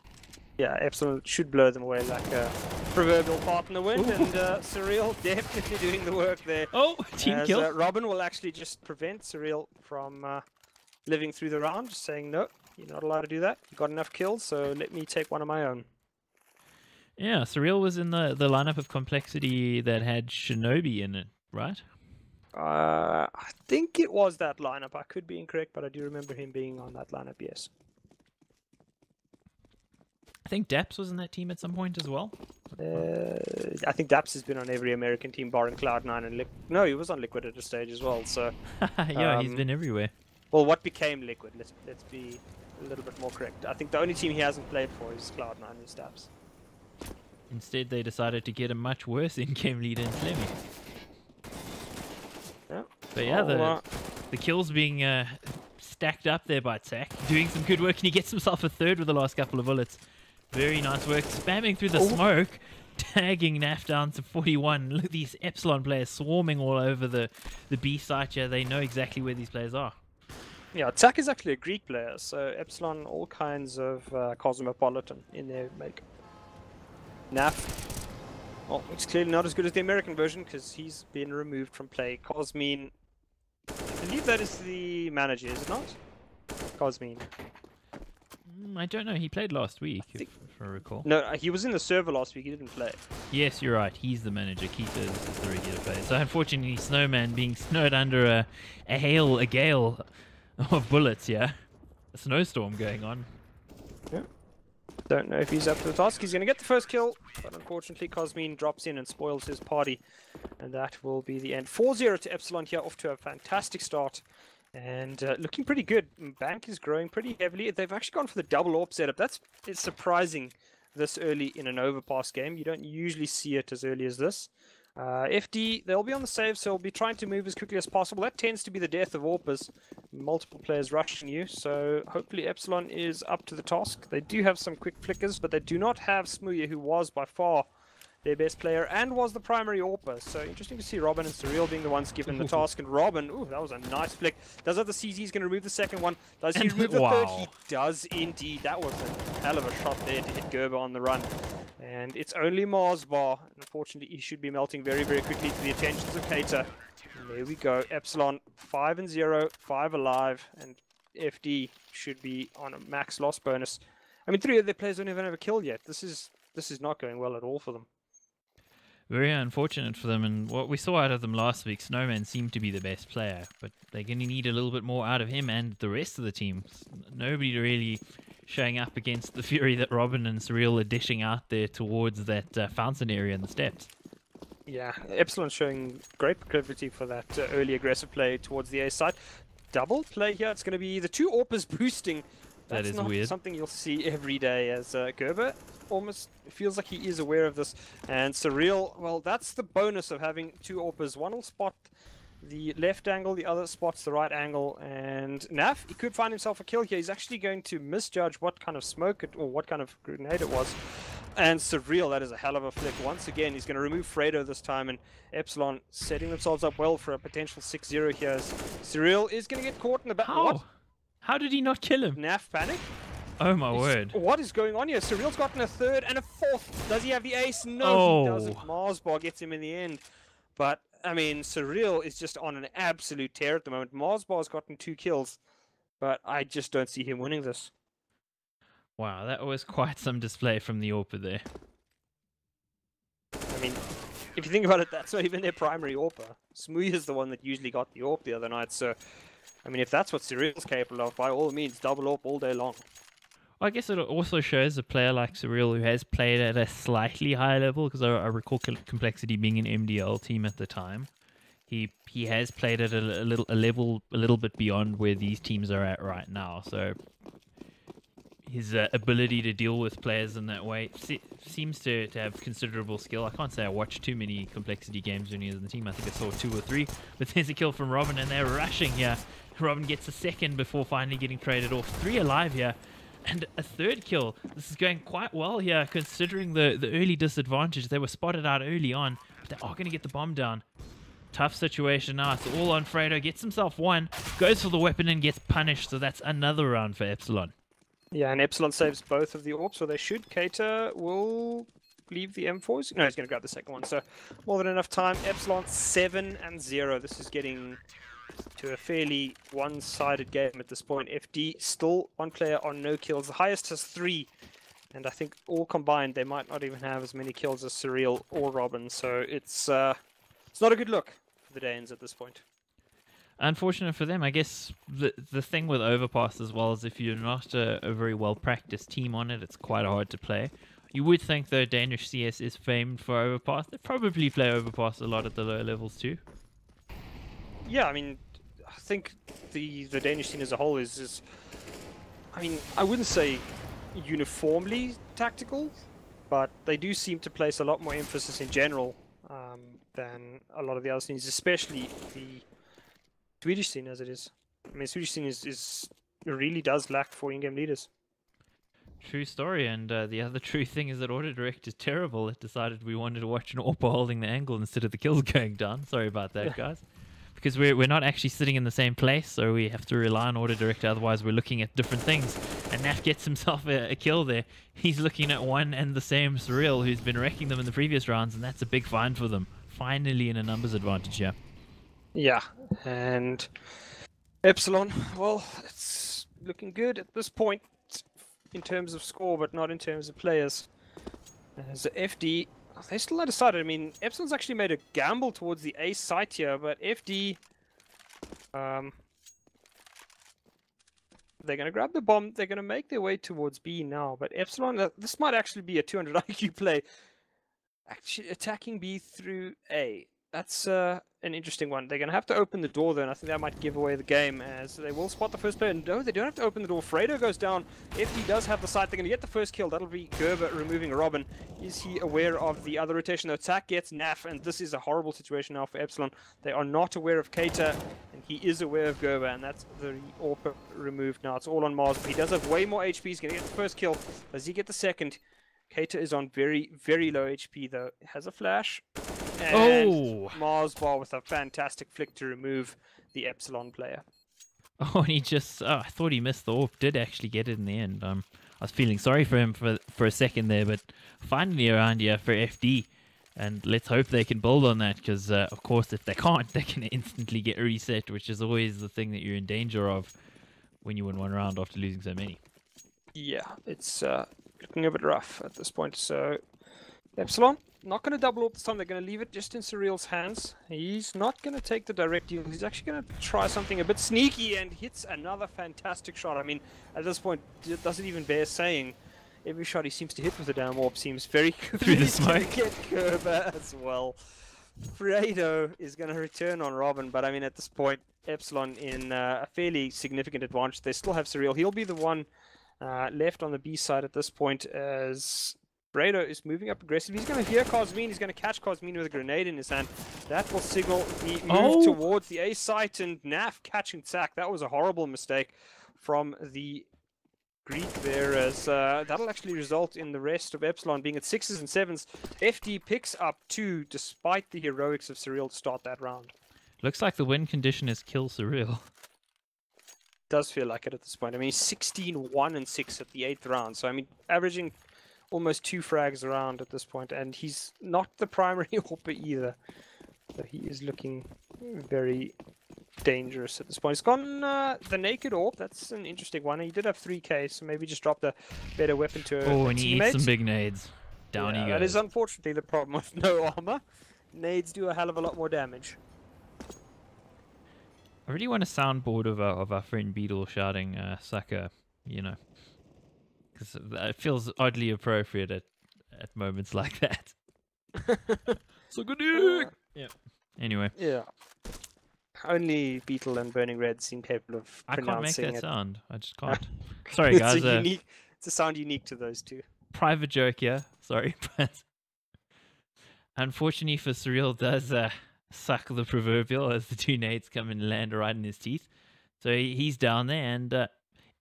Yeah, Epsilon should blow them away like a proverbial partner win, and Surreal definitely doing the work there. Oh, team kill. Robin will actually just prevent Surreal from living through the round, just saying, no, you're not allowed to do that. You got enough kills, so let me take one of my own. Yeah, Surreal was in the lineup of Complexity that had Shinobi in it, right? I think it was that lineup. I could be incorrect, but I do remember him being on that lineup, yes. I think Daps was in that team at some point as well. I think Daps has been on every American team barring Cloud9 and No, he was on Liquid at a stage as well. So yeah, he's been everywhere. Well, what became Liquid? Let's be a little bit more correct. I think the only team he hasn't played for is Cloud9 and Daps. Instead, they decided to get a much worse in-game leader in Slemmy. Yeah. But yeah, the kills being stacked up there by Tack, doing some good work, and he gets himself a 3rd with the last couple of bullets. Very nice work, spamming through the smoke, tagging Naf down to 41. Look at these Epsilon players swarming all over the B site here. They know exactly where these players are. Yeah, Tack is actually a Greek player, so Epsilon, all kinds of cosmopolitan in their make. Naf, well, it's clearly not as good as the American version because he's been removed from play. Cosmine, I believe that is the manager, is it not? Cosmine. I don't know. He played last week, if I recall. No, he was in the server last week. He didn't play. Yes, you're right. He's the manager. Keith is the regular player. So unfortunately, Snowman being snowed under a gale of bullets. Yeah, a snowstorm going on. Yeah. Don't know if he's up to the task. He's going to get the first kill, but unfortunately, Cosmine drops in and spoils his party, and that will be the end. 4-0 to Epsilon here, off to a fantastic start. And looking pretty good. Bank is growing pretty heavily. They've actually gone for the double AWP setup. It's surprising this early in an overpass game. You don't usually see it as early as this. FD, they'll be on the save, so they'll be trying to move as quickly as possible. That tends to be the death of AWPers. Multiple players rushing you, so hopefully Epsilon is up to the task. They do have some quick flickers, but they do not have Smooya, who was by far their best player and was the primary AWPer. So interesting to see Robin and Surreal being the ones given the task. And Robin, ooh, that was a nice flick. Does have the CZ, he's going to remove the second one. Does he remove the third? He does indeed. That was a hell of a shot there to hit Gerber on the run. And it's only Marsbar. Unfortunately, he should be melting very, very quickly to the attentions of Cater. And there we go. Epsilon 5-0, 5 alive, and FD should be on a max loss bonus. I mean, 3 of their players don't even have a kill yet. This is not going well at all for them. Very unfortunate for them, and what we saw out of them last week, Snowman seemed to be the best player, but they're going to need a little bit more out of him and the rest of the team. Nobody really showing up against the fury that Robin and Surreal are dishing out there towards that fountain area in the steps. Yeah, Epsilon showing great proclivity for that early aggressive play towards the A side. Double play here, it's going to be the 2 AWPers boosting. That is weird. Something you'll see every day, as Gerber almost feels like he is aware of this. And Surreal, well, that's the bonus of having 2 AWPers. One will spot the left angle, the other spots the right angle. And Naf, he could find himself a kill here. He's actually going to misjudge what kind of smoke or what kind of grenade it was. And Surreal, that is a hell of a flick. Once again, he's going to remove Fredo this time, and Epsilon setting themselves up well for a potential 6-0 here. Surreal is going to get caught in the back. How did he not kill him? Naf panic? Oh my word. What is going on here? Surreal's gotten a 3rd and a 4th. Does he have the ace? No, he doesn't. Marsbar gets him in the end. But, I mean, Surreal is just on an absolute tear at the moment. Marsbar's gotten 2 kills, but I just don't see him winning this. Wow, that was quite some display from the AWPer there. I mean, if you think about it, that's not even their primary AWPer. Smooya is the one that usually got the AWP the other night, so I mean, if that's what Surreal's capable of, by all means, double AWP all day long. I guess it also shows a player like Surreal who has played at a slightly higher level, because I recall Complexity being an MDL team at the time. He has played at a little bit beyond where these teams are at right now. So his ability to deal with players in that way seems to have considerable skill. I can't say I watched too many Complexity games when he was in the team. I think I saw 2 or 3. But there's a kill from Robin, and they're rushing here. Robin gets a 2nd before finally getting traded off. 3 alive here, and a 3rd kill. This is going quite well here, considering the early disadvantage. They were spotted out early on, but they are going to get the bomb down. Tough situation now. It's all on Fredo. Gets himself 1, goes for the weapon and gets punished. So that's another round for Epsilon. Yeah, and Epsilon saves both of the AWPs, so they should. Cater will leave the M4s. No, he's going to grab the second one. So more than enough time. Epsilon 7-0. This is getting to a fairly one-sided game at this point. FD still 1 player on no kills. The highest has 3, and I think all combined they might not even have as many kills as Surreal or Robin. So it's not a good look for the Danes at this point. Unfortunate for them. I guess the thing with Overpass as well is if you're not a very well-practiced team on it, it's quite hard to play. You would think, though, Danish CS is famed for Overpass. They probably play Overpass a lot at the lower levels too. Yeah, I mean, I think the Danish scene as a whole is I mean, I wouldn't say uniformly tactical, but they do seem to place a lot more emphasis in general than a lot of the other scenes, especially the Swedish scene as it is. I mean, Swedish scene is really does lack for in-game leaders. True story, and the other true thing is that Auto Direct is terrible. It decided we wanted to watch an AWPer holding the angle instead of the kills going down. Sorry about that, guys. Because we're not actually sitting in the same place, so we have to rely on Auto Direct, otherwise we're looking at different things. And Naf gets himself a kill there. He's looking at one and the same Surreal, who's been wrecking them in the previous rounds, and that's a big find for them. Finally in a numbers advantage here. Yeah, and Epsilon, well, it's looking good at this point in terms of score, but not in terms of players. As FD, they still undecided. I mean, Epsilon's actually made a gamble towards the A site here, but FD, they're going to grab the bomb. They're going to make their way towards B now, but Epsilon, this might actually be a 200 IQ play. Actually attacking B through A. that's an interesting one. They're going to have to open the door, though, and I think that might give away the game, as they will spot the first player. No, they don't have to open the door. Fredo goes down. If he does have the sight, they're going to get the first kill. That'll be Gerber removing Robin. Is he aware of the other rotation? The attack gets Naf, and this is a horrible situation now for Epsilon. They are not aware of Keita, and he is aware of Gerber, and that's the AWP removed now. It's all on Mars, but he does have way more HP. He's going to get the first kill. Does he get the second? Keita is on very, very low HP, though. Has a flash. And Mars Bar with a fantastic flick to remove the Epsilon player. Oh, and he just... Oh, I thought he missed the AWP. Did actually get it in the end. I was feeling sorry for him for a second there, but finally around here for FD. And let's hope they can build on that, because, of course, if they can't, they can instantly get reset, which is always the thing that you're in danger of when you win one round after losing so many. Yeah, it's looking a bit rough at this point. So, Epsilon, not going to double up this time. They're going to leave it just in Surreal's hands. He's not going to take the direct deal. He's actually going to try something a bit sneaky and hits another fantastic shot. I mean, at this point, it doesn't even bear saying. Every shot he seems to hit with the damn AWP seems very through the smoke. Get Gerber as well. Fredo is going to return on Robin, but I mean, at this point, Epsilon in a fairly significant advantage. They still have Surreal. He'll be the one left on the B side at this point, as Fredo is moving up aggressively. He's going to hear Cosmin. He's going to catch Cosmin with a grenade in his hand. That will signal the move towards the A site, and Naf catching Sack. That was a horrible mistake from the Greek there, as that'll actually result in the rest of Epsilon being at 6s and 7s. FD picks up 2 despite the heroics of Surreal to start that round. Looks like the win condition is kill Surreal. Does feel like it at this point. I mean, 16, 1 and 6 at the 8th round. So, I mean, averaging almost 2 frags around at this point, and he's not the primary AWPer either. So he is looking very dangerous at this point. He's gone the naked AWP. That's an interesting one. He did have 3k, so maybe just dropped a better weapon to a and he eats some big nades. Down he goes. That is unfortunately the problem with no armor. Nades do a hell of a lot more damage. I really want a soundboard of our friend Beetle shouting Saka, you know, because it feels oddly appropriate at moments like that. Saka yeah. Anyway. Yeah. Only Beetle and Burning Red seem capable of pronouncing it. I can't make that sound. I just can't. Sorry, guys. It's a sound unique to those two. Private joke here. Sorry, but unfortunately for Surreal, does suck the proverbial as the 2 nades come and land right in his teeth. So he's down there, and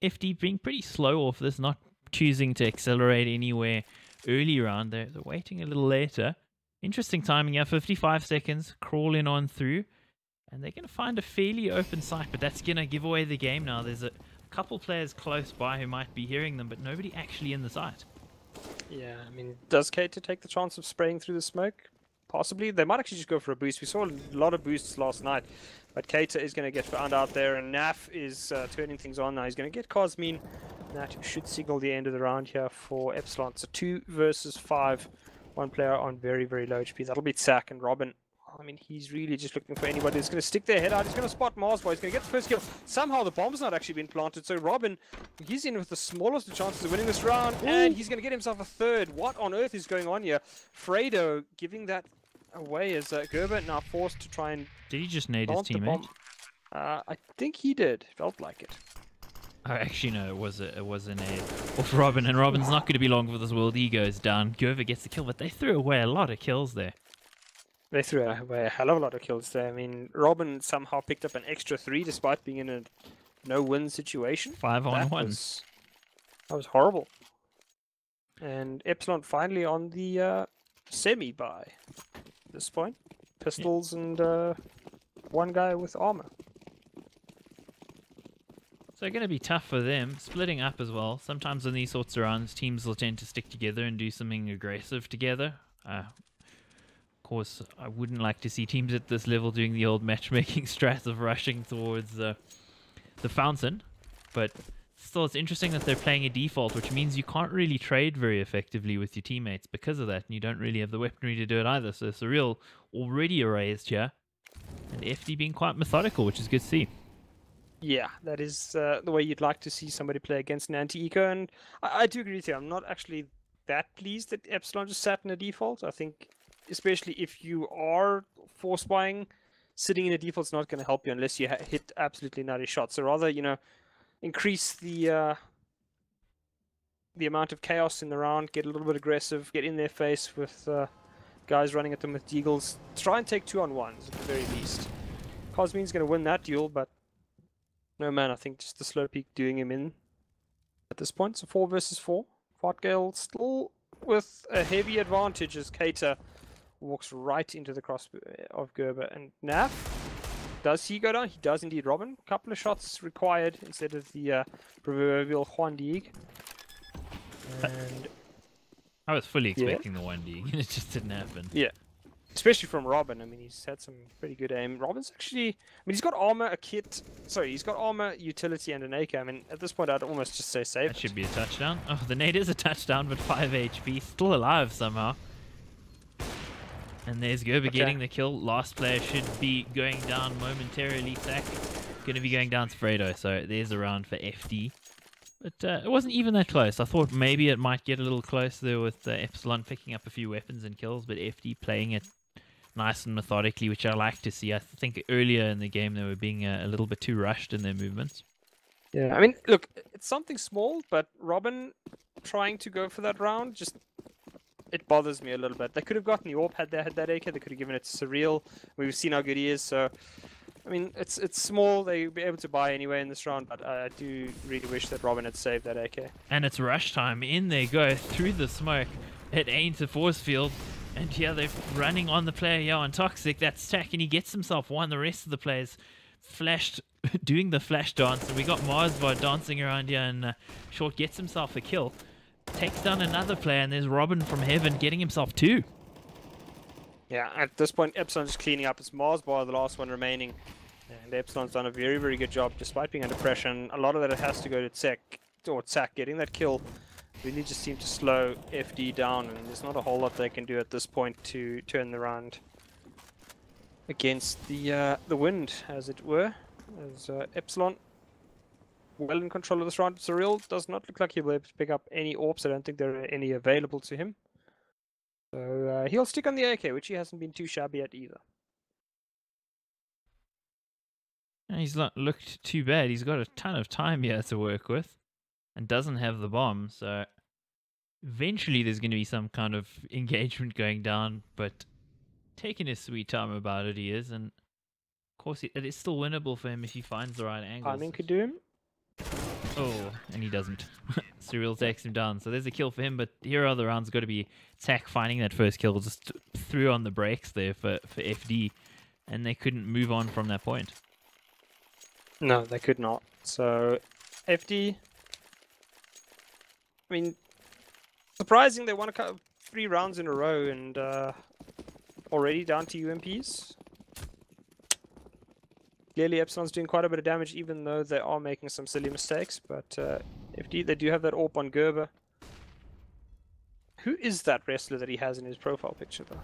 FD being pretty slow off this, not choosing to accelerate anywhere early round. They're waiting a little later. Interesting timing here. 55 seconds. Crawling on through. And they're going to find a fairly open site, but that's going to give away the game now. There's a couple players close by who might be hearing them, but nobody actually in the site. Yeah, I mean, does Keita take the chance of spraying through the smoke? Possibly. They might actually just go for a boost. We saw a lot of boosts last night, but Keita is going to get found out there, and Naf is turning things on now. He's going to get Cosmin. That should signal the end of the round here for Epsilon. So 2 versus 5. One player on very, very low HP. That'll be Sack and Robin. I mean, he's really just looking for anybody that's going to stick their head out. He's going to spot Mars Boy. He's going to get the first kill. Somehow the bomb's not actually been planted. So Robin, he's in with the smallest of chances of winning this round. Ooh. And he's going to get himself a 3rd. What on earth is going on here? Fredo giving that away as Gerber now forced to try and... Did he just nade his teammate? I think he did. Felt like it. Oh, actually, no, it was a nade off Robin. And Robin's not going to be long for this world. He goes down. Gerber gets the kill, but they threw away a lot of kills there. They threw away a hell of a lot of kills there. I mean, Robin somehow picked up an extra 3 despite being in a no-win situation. 5-on-1. That was horrible. And Epsilon finally on the semi-buy at this point. Pistols and one guy with armor. So going to be tough for them. Splitting up as well. Sometimes in these sorts of rounds, teams will tend to stick together and do something aggressive together. Of course, I wouldn't like to see teams at this level doing the old matchmaking strat of rushing towards the fountain, but still it's interesting that they're playing a default, which means you can't really trade very effectively with your teammates because of that, and you don't really have the weaponry to do it either. So Surreal already erased here, and FD being quite methodical, which is good to see. Yeah, that is the way you'd like to see somebody play against an anti-eco, and I do agree with you. I'm not actually that pleased that Epsilon just sat in a default. I think especially if you are force buying, sitting in a default is not going to help you unless you hit absolutely nutty shots. So rather, increase the amount of chaos in the round, get a little bit aggressive, get in their face with guys running at them with deagles. Try and take 2-on-1s at the very least. Cosmine's going to win that duel, but no man, I think just the slow peak doing him in at this point. So 4 versus 4. Fartgale still with a heavy advantage as Keita walks right into the cross of Gerber. And Naf, does he go down? He does indeed, Robin. A couple of shots required instead of the proverbial Juan Dieg. And I was fully expecting the 1D, and it just didn't happen. yeah, especially from Robin. I mean, he's had some pretty good aim. Robin's actually, I mean, he's got armor, a kit. Sorry, he's got armor, utility, and an AK. I mean, at this point, I'd almost just say save. That should be a touchdown. Oh, the nade is a touchdown, but 5 HP. Still alive somehow. And there's Gerber getting the kill. Last player should be going down momentarily. Sack going to be going down to Fredo, so there's a round for FD. But it wasn't even that close. I thought maybe it might get a little closer with Epsilon picking up a few weapons and kills, but FD playing it nice and methodically, which I like to see. I think earlier in the game they were being a little bit too rushed in their movements. Yeah, I mean, look, it's something small, but Robin trying to go for that round, just, it bothers me a little bit. They could have gotten the AWP had they had that AK. They could have given it to Surreal. We've seen how good he is, so... I mean, it's small. They'll be able to buy anyway in this round, but I do really wish that Robin had saved that AK. And it's rush time. In they go through the smoke. It ain't a force field. And yeah, they're running on the player here on Toxic. That's Tack, and he gets himself one. The rest of the players flashed, doing the flash dance. And we got Marsvar dancing around here, and Short gets himself a kill. Takes down another player, and there's Robin from Heaven getting himself 2. Yeah, at this point, Epsilon just cleaning up. It's Marsbar, the last one remaining. And Epsilon's done a very, very good job, despite being under pressure. And a lot of that it has to go to Tsak getting that kill. Really just seemed to slow FD down, and there's not a whole lot they can do at this point to turn the round against the wind, as it were. As Epsilon well in control of this round. Surreal does not look like he'll be able to pick up any AWPs. I don't think there are any available to him. So he'll stick on the AK, which he hasn't been too shabby at either. He's not looked too bad. He's got a ton of time here to work with and doesn't have the bomb. So eventually there's going to be some kind of engagement going down, but taking his sweet time about it he is. And of course it is still winnable for him if he finds the right angle. Timing could do him. Oh, and he doesn't. Surreal takes him down. So there's a kill for him, but here are the rounds got to be Tack finding that first kill. Just threw on the brakes there for FD, and they couldn't move on from that point. No, they could not. So FD, I mean, surprising they won 3 rounds in a row and already down to UMPs. Clearly Epsilon's doing quite a bit of damage, even though they are making some silly mistakes. But FD, they do have that AWP on Gerber. Who is that wrestler that he has in his profile picture, though?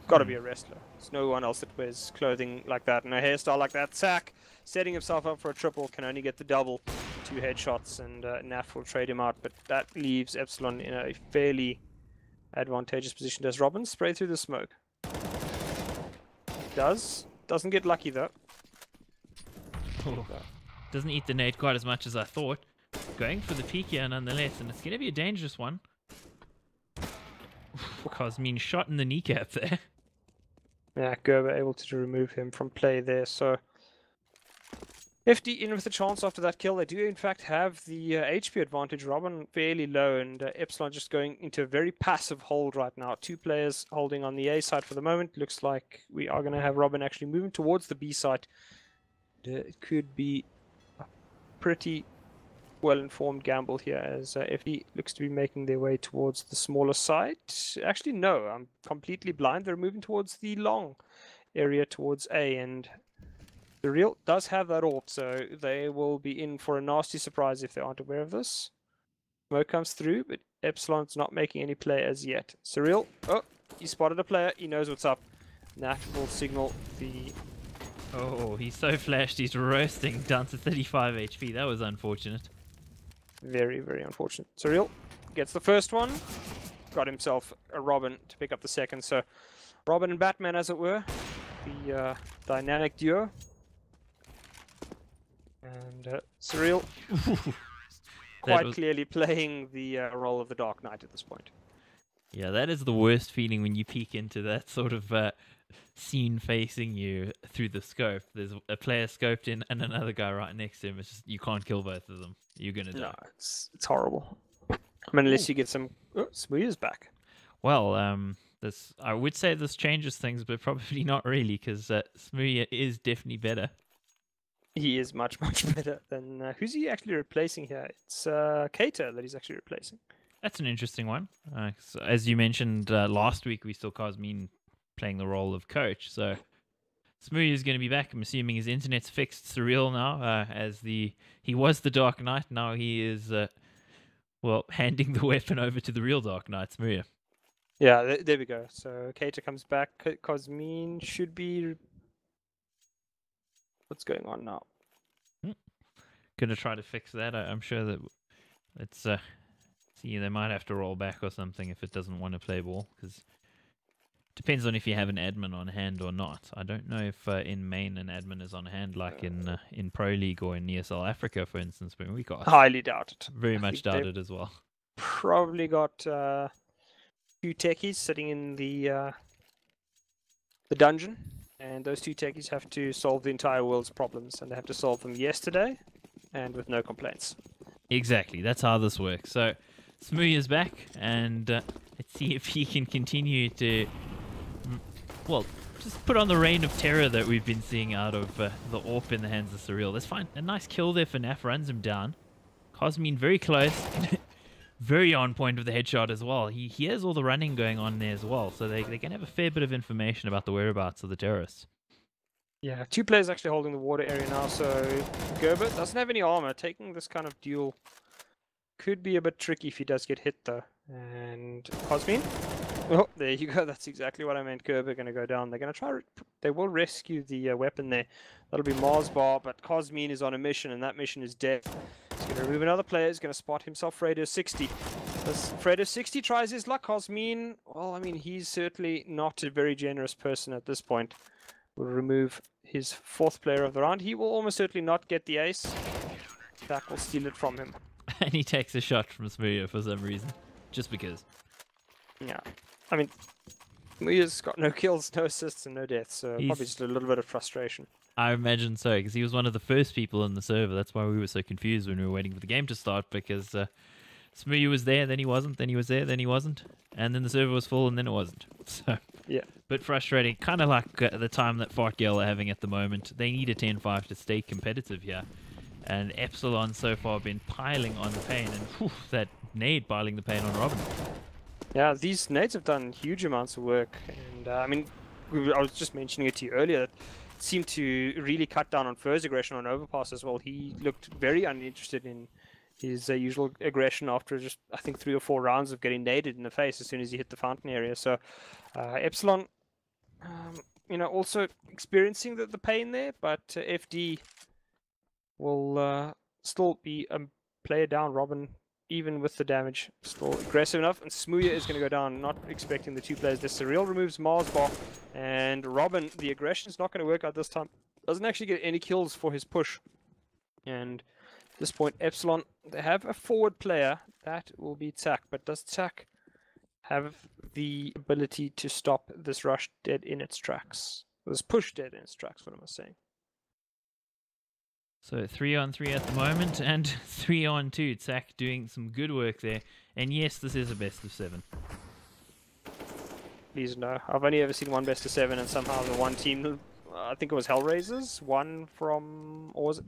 Gotta be a wrestler. There's no one else that wears clothing like that and a hairstyle like that. Sack, setting himself up for a triple, can only get the double. 2 headshots, and Naf will trade him out. But that leaves Epsilon in a fairly advantageous position. Does Robin spray through the smoke? Does. Doesn't get lucky though. Oh, doesn't eat the nade quite as much as I thought. Going for the peek here nonetheless, and it's going to be a dangerous one. Cosmine shot in the kneecap there. Yeah, Gerber able to remove him from play there. So FD in with a chance after that kill. They do in fact have the HP advantage. Robin fairly low, and Epsilon just going into a very passive hold right now. 2 players holding on the A side for the moment. Looks like we are going to have Robin actually moving towards the B side. It could be a pretty well-informed gamble here, as FD looks to be making their way towards the smaller side. Actually, no, I'm completely blind. They're moving towards the long area towards A, and the Real does have that AWP, so they will be in for a nasty surprise if they aren't aware of this. Smoke comes through, but Epsilon's not making any play as yet. Surreal, oh, he spotted a player, he knows what's up. Nat will signal the... Oh, he's so flashed, he's roasting down to 35 HP. That was unfortunate. Very, very unfortunate. Surreal gets the first one. got himself a Robin to pick up the second. So Robin and Batman, as it were, the dynamic duo. And Surreal quite clearly playing the role of the Dark Knight at this point. Yeah, that is the worst feeling when you peek into that sort of scene facing you through the scope. There's a player scoped in and another guy right next to him. It's just, you can't kill both of them. You're going to die. No, it's horrible. I mean, unless you get some... Oh, Smooya's back. Well, I would say this changes things, but probably not really, because Smooya is definitely better. He is much, much better than... who's he actually replacing here? It's Kater that he's actually replacing. That's an interesting one. So as you mentioned last week, we saw Cosmin playing the role of coach. So Smooya is going to be back. I'm assuming his internet's fixed. Surreal now, as he was the Dark Knight. Now he is, handing the weapon over to the real Dark Knight, Smooya. Yeah, there we go. So Kater comes back. Cosmin should be... What's going on now? Gonna try to fix that. I'm sure that it's see, they might have to roll back or something if it doesn't want to play ball, because depends on if you have an admin on hand or not. I don't know if in main an admin is on hand like in Pro League or in ESL Africa, for instance. But we got highly doubted. Very much doubted as well. Probably got 2 techies sitting in the dungeon. And those 2 techies have to solve the entire world's problems, and they have to solve them yesterday, and with no complaints. Exactly, that's how this works. So, Smooya's back, and let's see if he can continue to, just put on the reign of terror that we've been seeing out of the AWP in the hands of Surreal. Let's find a nice kill there for Naf, runs him down. Cosmin very close. Very on point with the headshot as well. He has all the running going on there as well, so they can have a fair bit of information about the whereabouts of the terrorists. Yeah, 2 players actually holding the water area now, so Gerber doesn't have any armor. Taking this kind of duel could be a bit tricky if he does get hit though. And Cosmin, oh, there you go. That's exactly what I meant. Gerber going to go down. They're going to try. They will rescue the weapon there. That'll be Mars Bar, but Cosmin is on a mission, and that mission is dead. He's going to remove another player. He's going to spot himself Fredo 60. As Fredo 60 tries his luck, Cosmin, well, I mean, he's certainly not a very generous person at this point. Will remove his 4th player of the round. He will almost certainly not get the ace. That will steal it from him. And he takes a shot from Smooya for some reason. Just because. Yeah. I mean, Smooya's got no kills, no assists, and no deaths. So probably just a little bit of frustration. I imagine so, because he was one of the first people in the server. That's why we were so confused when we were waiting for the game to start, because Smooya was there, then he wasn't, then he was there, then he wasn't, and then the server was full, and then it wasn't. So, yeah, bit frustrating. Kind of like the time that Fartgale are having at the moment. They need a 10-5 to stay competitive here, and Epsilon so far been piling on the pain, and whew, that nade piling the pain on Robin. Yeah, these nades have done huge amounts of work, and I mean, I was just mentioning it to you earlier. That seemed to really cut down on Fur's aggression on overpass as well. He looked very uninterested in his usual aggression after just, I think, 3 or 4 rounds of getting naded in the face as soon as he hit the fountain area. So Epsilon, also experiencing the pain there, but FD will still be a player down. Robin, even with the damage, still aggressive enough, and Smooya is going to go down, not expecting the 2 players. The Surreal removes Mars Bar, and Robin, the aggression is not going to work out this time. Doesn't actually get any kills for his push. And at this point, Epsilon, they have a forward player. That will be Tak, but does Tak have the ability to stop this rush dead in its tracks? This push dead in its tracks, what am I saying? So 3-on-3 at the moment, and 3-on-2. Tak doing some good work there. And yes, this is a best of 7. Please no. I've only ever seen one best of 7, and somehow the one team, I think it was Hellraisers, won from, or was it?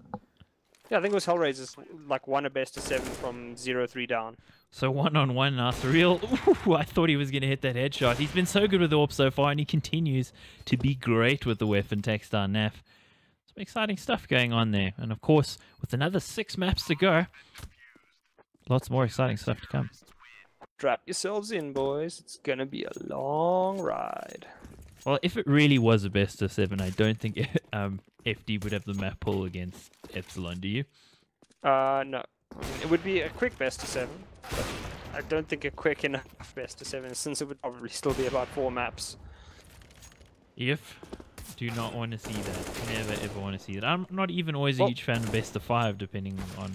Yeah, I think it was Hellraisers, like won a best of 7 from 0-3 down. So 1-on-1 now, Surreal. Ooh, I thought he was going to hit that headshot. He's been so good with the AWP so far, and he continues to be great with the weapon, takes down Naf. Some exciting stuff going on there. And of course, with another 6 maps to go, lots more exciting stuff to come. Strap yourselves in, boys. It's going to be a long ride. Well, if it really was a best of 7, I don't think FD would have the map pull against Epsilon, do you? No. I mean, it would be a quick best of 7. But I don't think a quick enough best of 7, since it would probably still be about 4 maps. If do not want to see that. Never ever want to see that. I'm not even always a huge fan of best of 5, depending on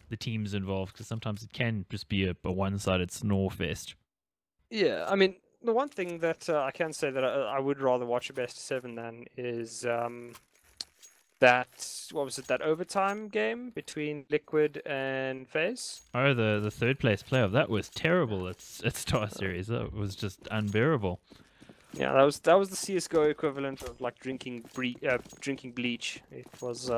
the teams involved, because sometimes it can just be a one-sided snore fest. Yeah, I mean, the one thing that I can say that I would rather watch a best of 7 than is that, what was it, that overtime game between Liquid and FaZe? Oh, the third place playoff, that was terrible. It's Star Series. That was just unbearable. Yeah, that was the CS:GO equivalent of like drinking bleach. It was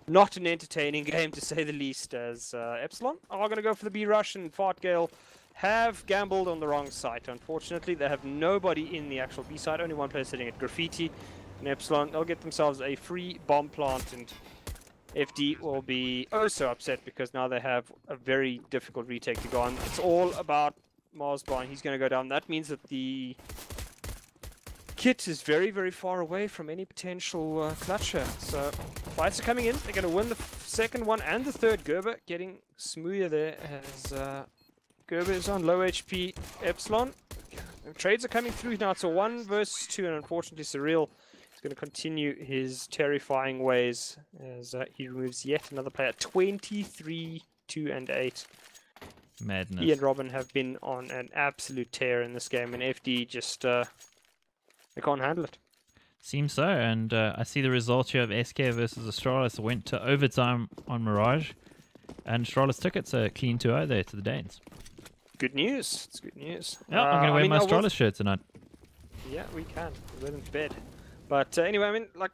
not an entertaining game, to say the least, as Epsilon are going to go for the B rush, and Fartgale have gambled on the wrong site. Unfortunately, they have nobody in the actual B side, only one player sitting at Graffiti. And Epsilon, they'll get themselves a free bomb plant, and FD will be oh so upset because now they have a very difficult retake to go on. It's all about Marsbar, and he's going to go down. That means that the kit is very, very far away from any potential clutcher. So fights are coming in. They're going to win the second one and the third. Gerber getting smoother there as Gerber is on low HP. Epsilon. Trades are coming through now. It's a 1 versus 2, and unfortunately Surreal is going to continue his terrifying ways as he removes yet another player. 23, 2, and 8. Madness. He and Robin have been on an absolute tear in this game, and FD just they can't handle it. Seems so, and I see the results here of SK versus Astralis went to overtime on Mirage, and Astralis took it, so clean 2-0 there to the Danes. Good news. It's good news. Yeah, I'm going to wear my Astralis shirt tonight. Yeah, we can. Wear them to bed. But anyway, I mean, like,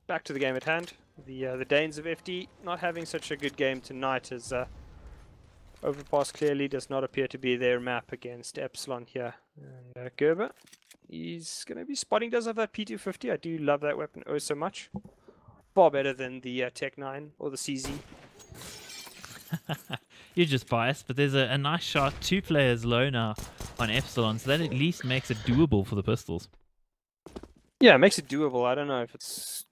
back to the game at hand. The Danes of FD not having such a good game tonight, as Overpass clearly does not appear to be their map against Epsilon here. And Gerber, he's going to be spotting. Does have that P250. I do love that weapon oh so much. Far better than the Tech 9 or the CZ. You're just biased, but there's a nice shot, 2 players low now on Epsilon, so that at least makes it doable for the pistols. Yeah, it makes it doable. I don't know if it's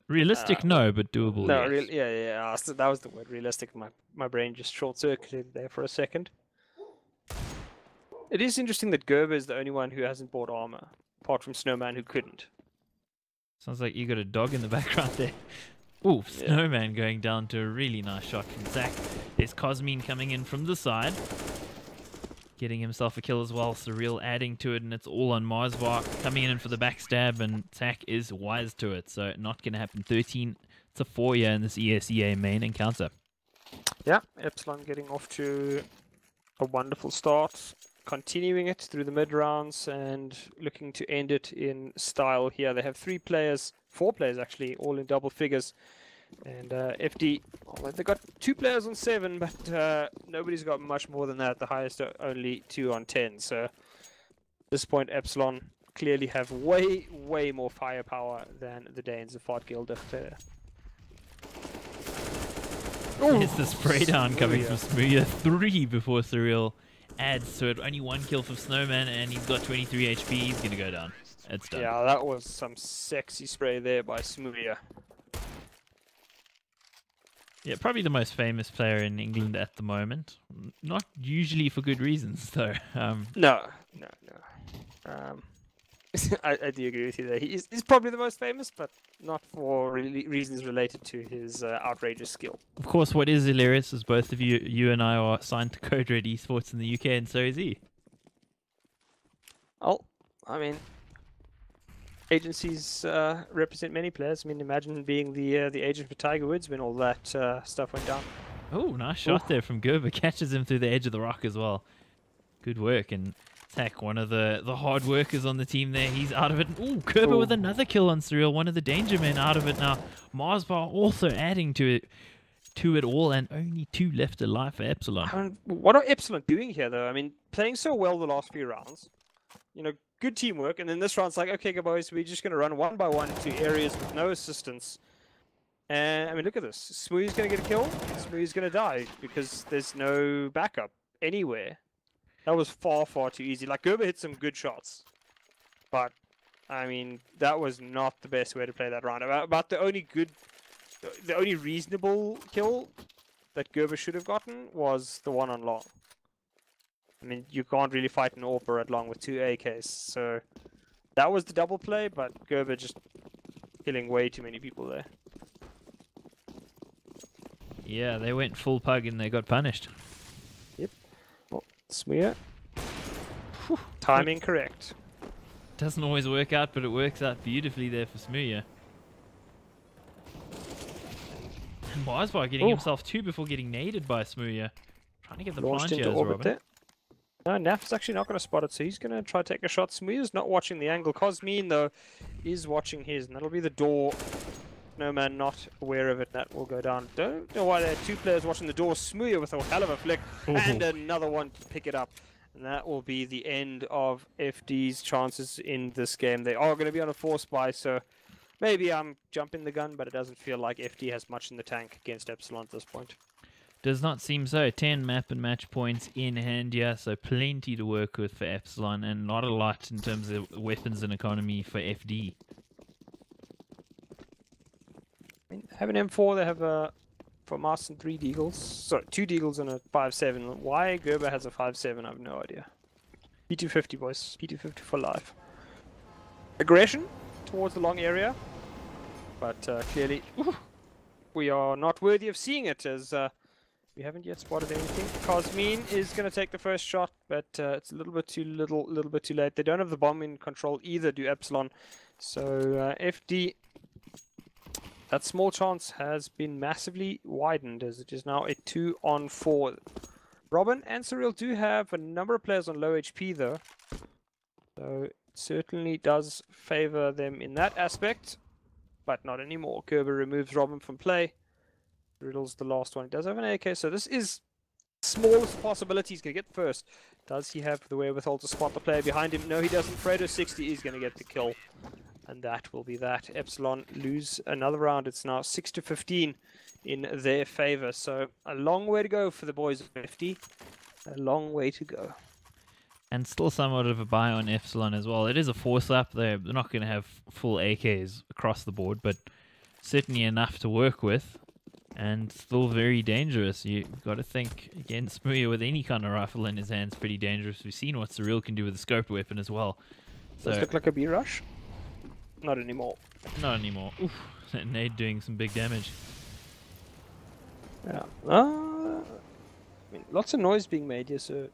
realistic, no, but doable. No, yes. yeah. So that was the word, realistic. My brain just short-circuited there for a second. It is interesting that Gerber is the only one who hasn't bought armor, apart from Snowman, who couldn't. Sounds like you got a dog in the background there. Ooh, Snowman going down to a really nice shot from Zach. There's Cosmine coming in from the side, getting himself a kill as well. Surreal adding to it, and it's all on Marsbar coming in for the backstab, and Zach is wise to it, so not going to happen. 13 to 4 here in this ESEA main encounter. Yeah, Epsilon getting off to a wonderful start, continuing it through the mid rounds and looking to end it in style here. They have 4 players actually, all in double figures. And FD, well, they've got 2 players on 7, but nobody's got much more than that. The highest are only 2 on 10. So at this point, Epsilon clearly have way, way more firepower than the Danes of Fartgale Digtere. It's the spray down coming from Smooya. 3 before Surreal adds to it. Only 1 kill from Snowman, and he's got 23 HP. He's going to go down. It's done. Yeah, that was some sexy spray there by Smooya. Yeah, probably the most famous player in England at the moment. Not usually for good reasons, though. No. I do agree with you there. He's probably the most famous, but not for reasons related to his outrageous skill. Of course, what is hilarious is both of you and I are signed to Code Red Esports in the UK, and so is he. Oh, I mean, agencies represent many players. I mean, imagine being the agent for Tiger Woods when all that stuff went down. Oh, nice shot there from Gerber. Catches him through the edge of the rock as well. Good work. And Zach, one of the hard workers on the team there, he's out of it. Oh, Gerber with another kill on Surreal. One of the danger men out of it now. Marsbar also adding to it all, and only 2 left alive for Epsilon. What are Epsilon doing here, though? I mean, playing so well the last few rounds. You know, good teamwork, and then this round's like, okay, boys, we're just going to run 1 by 1 to areas with no assistance. And, I mean, look at this. Smoothie's going to get a kill. Smoothie's going to die because there's no backup anywhere. That was far, far too easy. Like, Gerber hit some good shots. But, I mean, that was not the best way to play that round. About the only reasonable kill that Gerber should have gotten was the one on long. I mean, you can't really fight an AWPer at long with 2 AKs, so that was the double play, but Gerber just killing way too many people there. Yeah, they went full pug and they got punished. Yep. Well, Smear. Timing correct. Doesn't always work out, but it works out beautifully there for Smuya. And Wisbar getting himself 2 before getting naded by Smuya. Trying to get the Launched plant into here, orbit Robin. there. No, Naf's actually not going to spot it, so he's going to try to take a shot. Smuya's not watching the angle. Cosmine, though, is watching his, and that'll be the door. Snowman not aware of it, that will go down. Don't know why there are 2 players watching the door. Smuya with a hell of a flick, and another one to pick it up. And that will be the end of FD's chances in this game. They are going to be on a force buy, so maybe I'm jumping the gun, but it doesn't feel like FD has much in the tank against Epsilon at this point. Does not seem so. 10 map and match points in hand here, so plenty to work with for Epsilon, and not a lot in terms of weapons and economy for FD. I mean, they have an M4, they have a for Marston 3 Deagles. Sorry, 2 Deagles and a 5.7. Why Gerber has a 5.7, I have no idea. P250, boys. P250 for life. Aggression towards the long area, but clearly we are not worthy of seeing it, as we haven't yet spotted anything. Cosmine is going to take the first shot, but it's a little bit too late. They don't have the bomb in control either, do Epsilon. So FD, that small chance has been massively widened, as it is now a 2-on-4. Robin and Surreal do have a number of players on low HP, though. So it certainly does favor them in that aspect, but not anymore. Gerber removes Robin from play. Riddle's the last one. He does have an AK, so this is smallest possibility. He's going to get first. Does he have the wherewithal to spot the player behind him? No, he doesn't. Fredo 60 is going to get the kill. And that will be that. Epsilon lose another round. It's now 6-15 in their favor. So a long way to go for the boys of 50. A long way to go. And still somewhat of a buy on Epsilon as well. It is a force up. They're not going to have full AKs across the board, but certainly enough to work with. And still very dangerous. You've got to think, again, Smuya with any kind of rifle in his hands, pretty dangerous. We've seen what Surreal can do with a scoped weapon as well. So, does look like a B rush? Not anymore. Not anymore. Oof, that nade doing some big damage. Yeah. I mean, lots of noise being made here, so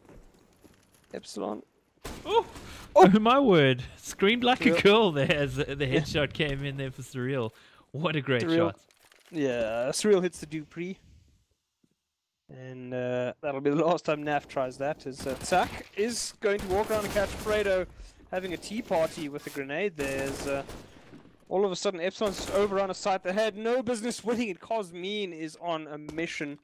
Epsilon. Oh, my word. Screamed like a girl there as the headshot came in there for Surreal. What a great shot. Yeah, Surreal hits the Dupree. And that'll be the last time Naf tries that, as Zach is going to walk around and catch Fredo having a tea party with a grenade there. As all of a sudden Epsilon's just overrun a site that had no business winning, and Cosmine is on a mission.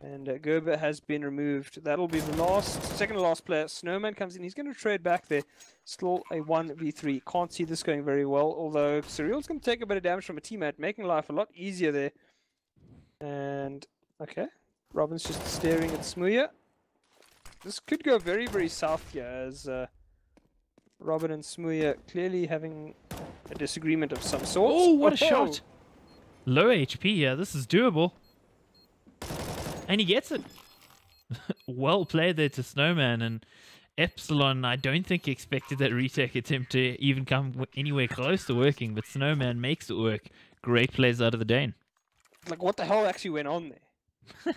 And Gerber has been removed. That'll be the second to last player. Snowman comes in. He's going to trade back there. Still a 1v3. Can't see this going very well. Although Surreal's going to take a bit of damage from a teammate, making life a lot easier there. And, okay. Robin's just staring at Smuya. This could go very, very south here, as Robin and Smuya clearly having a disagreement of some sort. Oh, what a shot! Low HP, yeah. This is doable. And he gets it. Well played there to Snowman, and Epsilon, I don't think expected that retake attempt to even come anywhere close to working, but Snowman makes it work. Great plays out of the Dane. Like, what the hell actually went on there?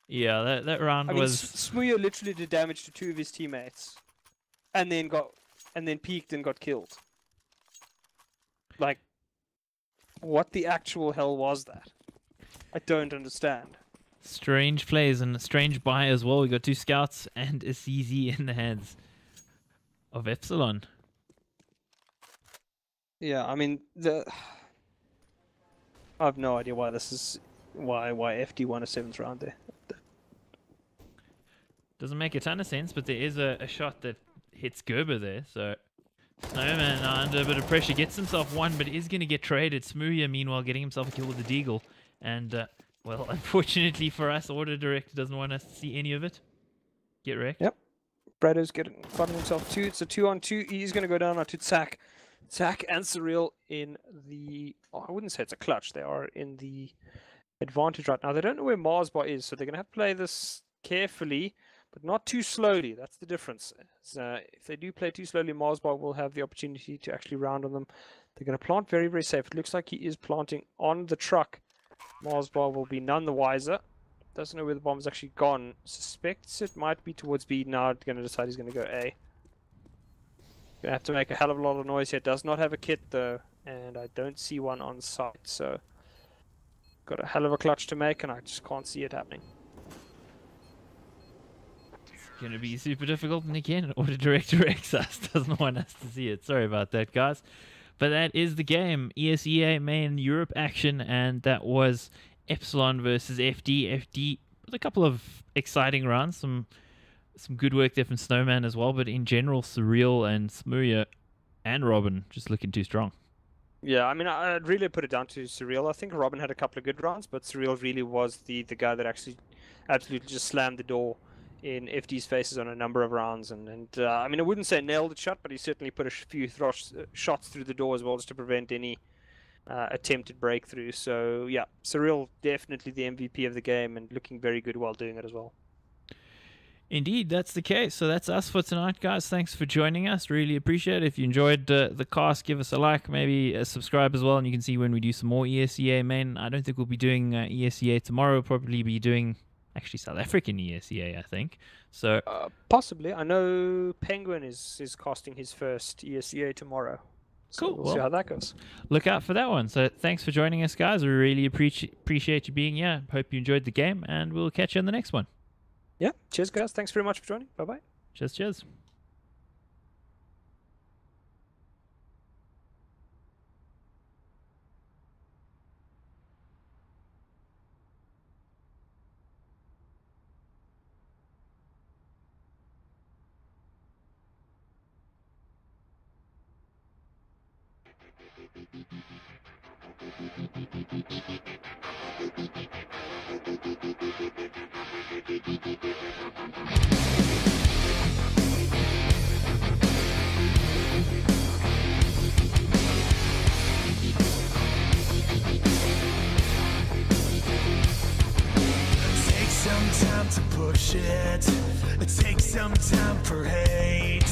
Yeah, that round was... Smuya literally did damage to 2 of his teammates, and then peeked and got killed. Like, what the actual hell was that? I don't understand. Strange plays and a strange buy as well. We got 2 scouts and a CZ in the hands of Epsilon. Yeah, I mean, I have no idea why this is why FD won a 7th round there. Doesn't make a ton of sense, but there is a shot that hits Gerber there. So Snowman under a bit of pressure gets himself one, but is going to get traded. Smuya, meanwhile, getting himself a kill with the Deagle, and well, unfortunately for us, Order Director doesn't want us to see any of it. Get wrecked. Yep. Brado's gotten himself 2. It's a 2-on-2. He's going to go down onto Zach. Zach and Surreal in the... Oh, I wouldn't say it's a clutch. They are in the advantage right now. They don't know where Mars Bar is, so they're going to have to play this carefully, but not too slowly. That's the difference. So if they do play too slowly, Mars Bar will have the opportunity to actually round on them. They're going to plant very, very safe. It looks like he is planting on the truck. Mars Bar will be none the wiser. Doesn't know where the bomb's actually gone. Suspects it might be towards B. Now going to decide he's going to go A. Going to have to make a hell of a lot of noise here. Does not have a kit though, and I don't see one on site. So got a hell of a clutch to make, and I just can't see it happening. It's going to be super difficult, and again, Order Director Exas doesn't want us to see it. Sorry about that, guys. But that is the game. ESEA Main Europe action, and that was Epsilon versus FD. FD with a couple of exciting rounds, some good work there from Snowman as well, but in general, Surreal and Smuya and Robin just looking too strong. Yeah, I mean, I'd really put it down to Surreal. I think Robin had a couple of good rounds, but Surreal really was the guy that actually absolutely just slammed the door in FD's faces on a number of rounds. And I mean, I wouldn't say nailed it shut, but he certainly put a few shots through the door as well, just to prevent any attempted breakthrough. So yeah, Surreal definitely the MVP of the game and looking very good while doing it as well. Indeed, that's the case. So that's us for tonight, guys. Thanks for joining us. Really appreciate it. If you enjoyed the cast, give us a like, maybe subscribe as well, and you can see when we do some more ESEA Main. I don't think we'll be doing ESEA tomorrow. We'll probably be doing actually South African ESEA, I think. So possibly. I know Penguin is casting his first ESEA tomorrow. So cool. We'll see how that goes. Look out for that one. So thanks for joining us, guys. We really appreciate you being here. Hope you enjoyed the game, and we'll catch you in the next one. Yeah. Cheers, guys. Thanks very much for joining. Bye-bye. Cheers. Take some time to push it. Take some time for hate.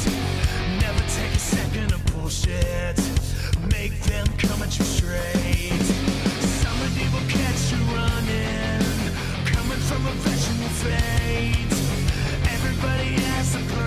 Never take a second of bullshit. Make them come at you straight. Somebody will catch you running, coming from a vegetable fate. Everybody has a plan.